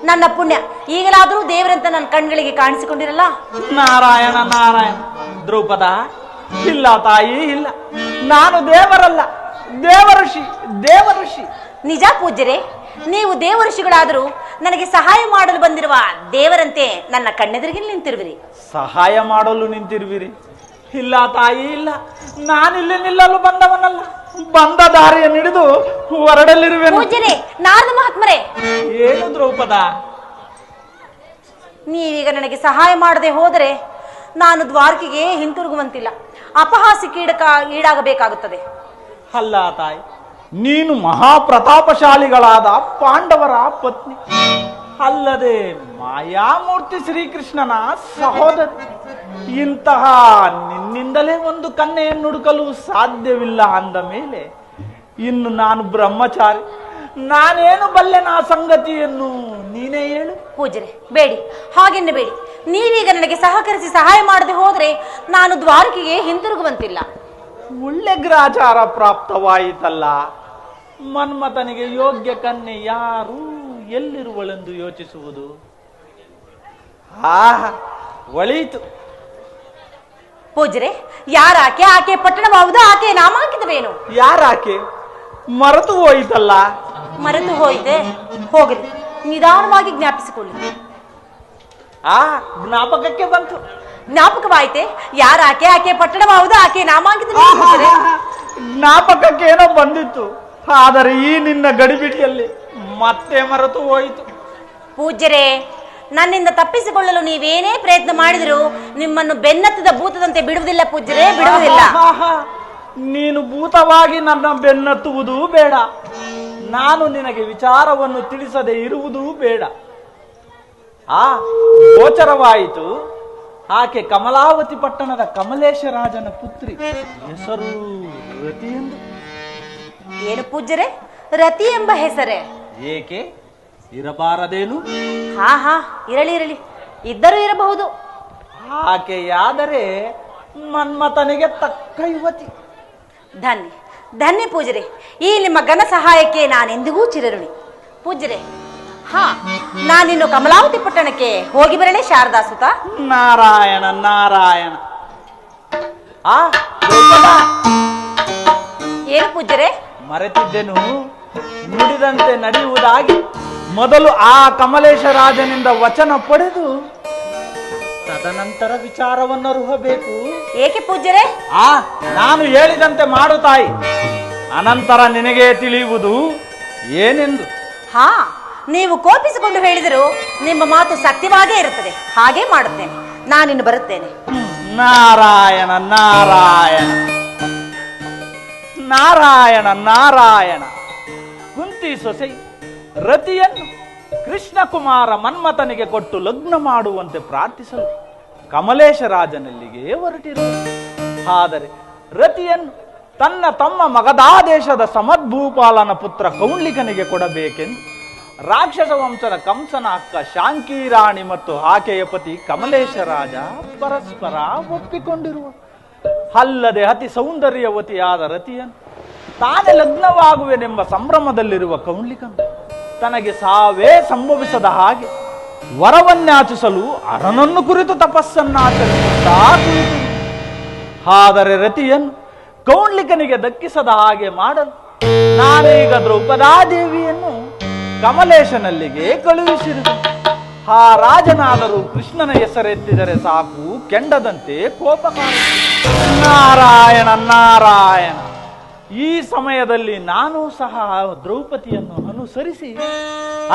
ನನ್ನ ಪುಣ್ಯ ಈಗಲಾದರೂ ದೇವರಂತ ನನ್ನ ಕಣ್ಗಳಿಗೆ ಕಾಣಿಸಿಕೊಂಡಿರಲ್ಲ. ನಾರಾಯಣ ನಾರಾಯಣ. ದ್ರೌಪದ, ಇಲ್ಲ ತಾಯಿ, ಇಲ್ಲ. ನಾನು ದೇವರಲ್ಲ, ದೇವಋಷಿ, ದೇವಋಷಿ. ನಿಜ ಪೂಜ್ಯರೇ, ನೀವು ದೇವಋಷಿಗಳಾದರೂ ನನಗೆ ಸಹಾಯ ಮಾಡಲು ಬಂದಿರುವ ದೇವರಂತೆ ನನ್ನ ಕಣ್ಣೆದುರಿಗೆ ನಿಂತಿರುವಿರಿ. ಸಹಾಯ ಮಾಡಲು ನಿಂತಿರುವಿರಿ? ಇಲ್ಲ ತಾಯಿ, ಇಲ್ಲ. ನಾನಿಲ್ಲಿ ನಿಲ್ಲಲು ಬಂದವನಲ್ಲ. ಬಂದ ದಾರಿಯನ್ನು ಹಿಡಿದು ಹೊರಡಲಿರುವೆ. ಪೂಜ್ಯರೇ, ನಾರದ ಮಹಾತ್ಮರೇ. ಏನು ದ್ರೌಪದ? ನೀವೀಗ ನನಗೆ ಸಹಾಯ ಮಾಡದೆ ಹೋದರೆ ನಾನು ದ್ವಾರಕೆಗೆ ಹಿಂತಿರುಗುವಂತಿಲ್ಲ. ಅಪಹಾಸ್ಯಕ್ಕೆ ಈಡಾಗಬೇಕಾಗುತ್ತದೆ. ಅಲ್ಲ ತಾಯಿ, ನೀನು ಮಹಾಪ್ರತಾಪಶಾಲಿಗಳಾದ ಪಾಂಡವರ ಪತ್ನಿ, ಅಲ್ಲದೆ ಮಾಯಾಮೂರ್ತಿ ಶ್ರೀಕೃಷ್ಣನ ಸಹೋದರಿ. ಇಂತಹ ನಿನ್ನಿಂದಲೇ ಒಂದು ಕನ್ಯೆಯನ್ನು ಹುಡುಕಲು ಸಾಧ್ಯವಿಲ್ಲ ಅಂದ ಮೇಲೆ ಇನ್ನು ನಾನು ಬ್ರಹ್ಮಚಾರಿ. ನಾನೇನು ಬಲ್ಲೆನ ಸಂಗತಿಯನ್ನು ನೀನೇ ಹೇಳು. ಪೂಜ್ಯರೇ, ಬೇಡಿ, ಹಾಗೆನ್ನೇ ಬೇಡಿ. ನೀವೀಗ ನನಗೆ ಸಹಕರಿಸಿ ಸಹಾಯ ಮಾಡದೆ ಹೋದರೆ ನಾನು ದ್ವಾರಕೆಗೆ ಹಿಂತಿರುಗುವಂತಿಲ್ಲ. ಒಳ್ಳೆ ಗ್ರಾಚಾರ ಪ್ರಾಪ್ತವಾಯಿತಲ್ಲ. ಮನ್ಮಥನಿಗೆ ಯೋಗ್ಯ ಕನ್ಯೆ ಯಾರು, ಎಲ್ಲಿರುವಳೆಂದು ಯೋಚಿಸುವುದು. ಒಳಿತು. ಪೂಜ್ಯರೇ, ಯಾರಾಕೆ? ಆಕೆ ಪಟ್ಟಣವಾವುದು, ಆಕೆ ನಾಮಾಂಕಿತವೇನು? ಯಾರಾಕೆ? ಮರೆತು ಹೋಯಿತಲ್ಲ. ಮರೆತು ಹೋಯಿತೆ, ಹೋಗಲಿ, ನಿಧಾನವಾಗಿ ಜ್ಞಾಪಿಸಿಕೊಳ್ಳಿ. ಜ್ಞಾಪಕಕ್ಕೆ ಬಂತು. ಜ್ಞಾಪಕವಾಯಿತೆ? ಯಾರಾಕೆ? ಆಕೆ ಪಟ್ಟಣವಾವುದು, ಆಕೆ ನಾಮಾಂಕಿತ. ಜ್ಞಾಪಕಕ್ಕೆ ಏನೋ ಬಂದಿತ್ತು, ಆದರೆ ಈ ನಿನ್ನ ಗಡಿಬಿಡಿಯಲ್ಲಿ ಮತ್ತೆ ಮರೆತು ಹೋಯಿತು. ಪೂಜ್ಯರೇ, ನನ್ನಿಂದ ತಪ್ಪಿಸಿಕೊಳ್ಳಲು ನೀವೇನೇ ಪ್ರಯತ್ನ ಮಾಡಿದರೂ ನಿಮ್ಮನ್ನು ಬೆನ್ನತ್ತಿದ ಭೂತದಂತೆ ಬಿಡುವುದಿಲ್ಲ ಪೂಜ್ಯರೇ, ಬಿಡುವುದಿಲ್ಲ. ನೀನು ಭೂತವಾಗಿ ನನ್ನ ಬೆನ್ನತ್ತುವುದೂ ಬೇಡ, ನಾನು ನಿನಗೆ ವಿಚಾರವನ್ನು ತಿಳಿಸದೆ ಇರುವುದೂ ಬೇಡ. ಗೋಚರವಾಯಿತು, ಆಕೆ ಕಮಲಾವತಿ ಪಟ್ಟಣದ ಕಮಲೇಶ ರಾಜನ ಪುತ್ರಿ. ಹೆಸರು ರತಿ ಎಂದು. ಏನು ಪೂಜ್ಯರೇ, ರತಿ ಎಂಬ ಹೆಸರೇ? ಏಕೆ ಇರಬಾರದೇನು? ಹಾ, ಇರಲಿ, ಇದ್ದರೂ ಇರಬಹುದು. ಆಕೆಯಾದರೆ ಮನ್ಮಥನಿಗೆ ತಕ್ಕ ಯುವತಿ. ಧನ್ಯ ಪೂಜ್ಯರೇ, ಈ ನಿಮ್ಮ ಘನ ಸಹಾಯಕ್ಕೆ ನಾನೆಂದಿಗೂ ಚಿರಋಣಿ. ಪೂಜ್ಯರೇ, ನಾನಿನ್ನು ಕಮಲಾವತಿ ಪಟ್ಟಣಕ್ಕೆ ಹೋಗಿ ಬರಲೇ ಶಾರದಾ ಸುತ? ನಾರಾಯಣ ನಾರಾಯಣ. ಏನು ಪೂಜ್ಯರೇ? ಮರೆತಿದ್ದೆನು, ನುಡಿದಂತೆ ನಡೆಯುವುದಾಗಿ ಮೊದಲು ಆ ಕಮಲೇಶ ರಾಜನಿಂದ ವಚನ ಪಡೆದು ತದನಂತರ ವಿಚಾರವನ್ನು ಅರುಹಬೇಕು. ಏಕೆ ಪೂಜ್ಯರೇ? ನಾನು ಹೇಳಿದಂತೆ ಮಾಡು ತಾಯಿ, ಅನಂತರ ನಿನಗೆ ತಿಳಿಯುವುದು ಏನೆಂದು. ನೀವು ಕೋಪಿಸಿಕೊಂಡು ಹೇಳಿದರೂ ನಿಮ್ಮ ಮಾತು ಸತ್ಯವಾಗೇ ಇರುತ್ತದೆ. ಹಾಗೇ ಮಾಡುತ್ತೇನೆ. ನಾನಿನ್ನು ಬರುತ್ತೇನೆ. ನಾರಾಯಣ ನಾರಾಯಣ. ನಾರಾಯಣ ನಾರಾಯಣ. ಕುಂತಿ ಸೊಸೆ ರತಿಯನ್ನು ಕೃಷ್ಣ ಕುಮಾರ ಮನ್ಮಥನಿಗೆ ಕೊಟ್ಟು ಲಗ್ನ ಮಾಡುವಂತೆ ಪ್ರಾರ್ಥಿಸಲು ಕಮಲೇಶ ರಾಜನಲ್ಲಿಗೆ ಹೊರಟಿರುವ. ಆದರೆ ರತಿಯನ್ನು ತನ್ನ ತಮ್ಮ ಮಗಧಾದೇಶದ ಸಮದ್ಭೂಪಾಲನ ಪುತ್ರ ಕೌಂಡ್ಲಿಕನಿಗೆ ಕೊಡಬೇಕೆಂದು ರಾಕ್ಷಸ ವಂಶದ ಕಂಸನ ಅಕ್ಕ ಶಾಂಕೀರಾಣಿ ಮತ್ತು ಆಕೆಯ ಪತಿ ಕಮಲೇಶ ರಾಜ ಪರಸ್ಪರ ಒಪ್ಪಿಕೊಂಡಿರುವ. ಅಲ್ಲದೆ ಅತಿ ಸೌಂದರ್ಯವತಿಯಾದ ರತಿಯನ್ನು ತಾನೇ ಲಗ್ನವಾಗುವೆನೆಂಬ ಸಂಭ್ರಮದಲ್ಲಿರುವ ಕೌಂಡ್ಲಿಕನು ತನಗೆ ಸಾವೇ ಸಂಭವಿಸದ ಹಾಗೆ ವರವನ್ನಾಚಿಸಲು ಅರನನ್ನು ಕುರಿತು ತಪಸ್ಸನ್ನಾಚರಿಸುತ್ತಾ ಕುಳಿತು. ಆದರೆ ರತಿಯನ್ನು ಕೌಂಡ್ಲಿಕನಿಗೆ ದಕ್ಕಿಸದ ಹಾಗೆ ಮಾಡಲು ನಾನೀಗ ದ್ರೌಪದಾದೇವಿಯನ್ನು ಕಮಲೇಶನಲ್ಲಿಗೆ ಕಳುಹಿಸಿರುವೆ. ಆ ರಾಜನಾದರೂ ಕೃಷ್ಣನ ಹೆಸರೆತ್ತಿದರೆ ಸಾಕು ಕೆಂಡದಂತೆ ಕೋಪಕಾರ. ನಾರಾಯಣ ನಾರಾಯಣ. ಈ ಸಮಯದಲ್ಲಿ ನಾನು ಸಹ ದ್ರೌಪದಿಯನ್ನು ಅನುಸರಿಸಿ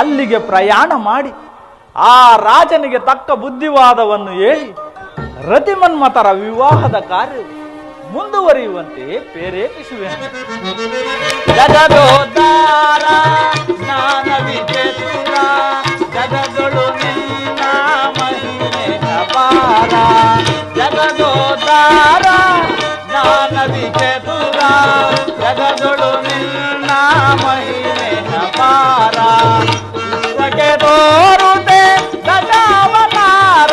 ಅಲ್ಲಿಗೆ ಪ್ರಯಾಣ ಮಾಡಿ ಆ ರಾಜನಿಗೆ ತಕ್ಕ ಬುದ್ಧಿವಾದವನ್ನು ಹೇಳಿ ರತಿಮನ್ಮತರ ವಿವಾಹದ ಕಾರ್ಯ ಮುಂದುವರಿಯುವಂತೆ ಪ್ರೇರೇಪಿಸುವೆ. ಜಗದೋದ್ಧಾರ ಜ್ಞಾನ ವಿಚೇತುರ ಜಗದೊಳು ನಿನ್ನ ಮಹಿಮೆ ಅಪಾರ. ಜಗದೋದ್ಧಾರ ಜ್ಞಾನ ವಿಚೇತುರ ಜಗದೊಳು ನಿನ್ನ ಮಹಿಮೆ ಅಪಾರ. ವಿಶ್ವಕ್ಕೆ ತೋರುತೆ ದಶಾವತಾರ.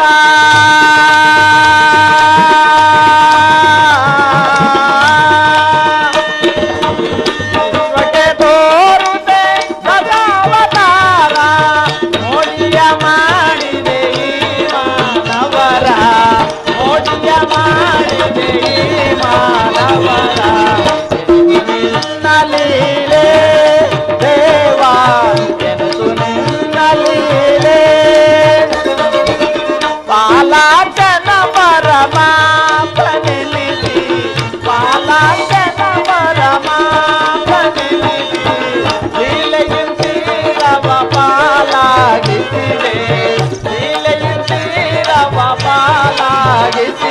ಪಾಲಾಗಿಸಿದೆ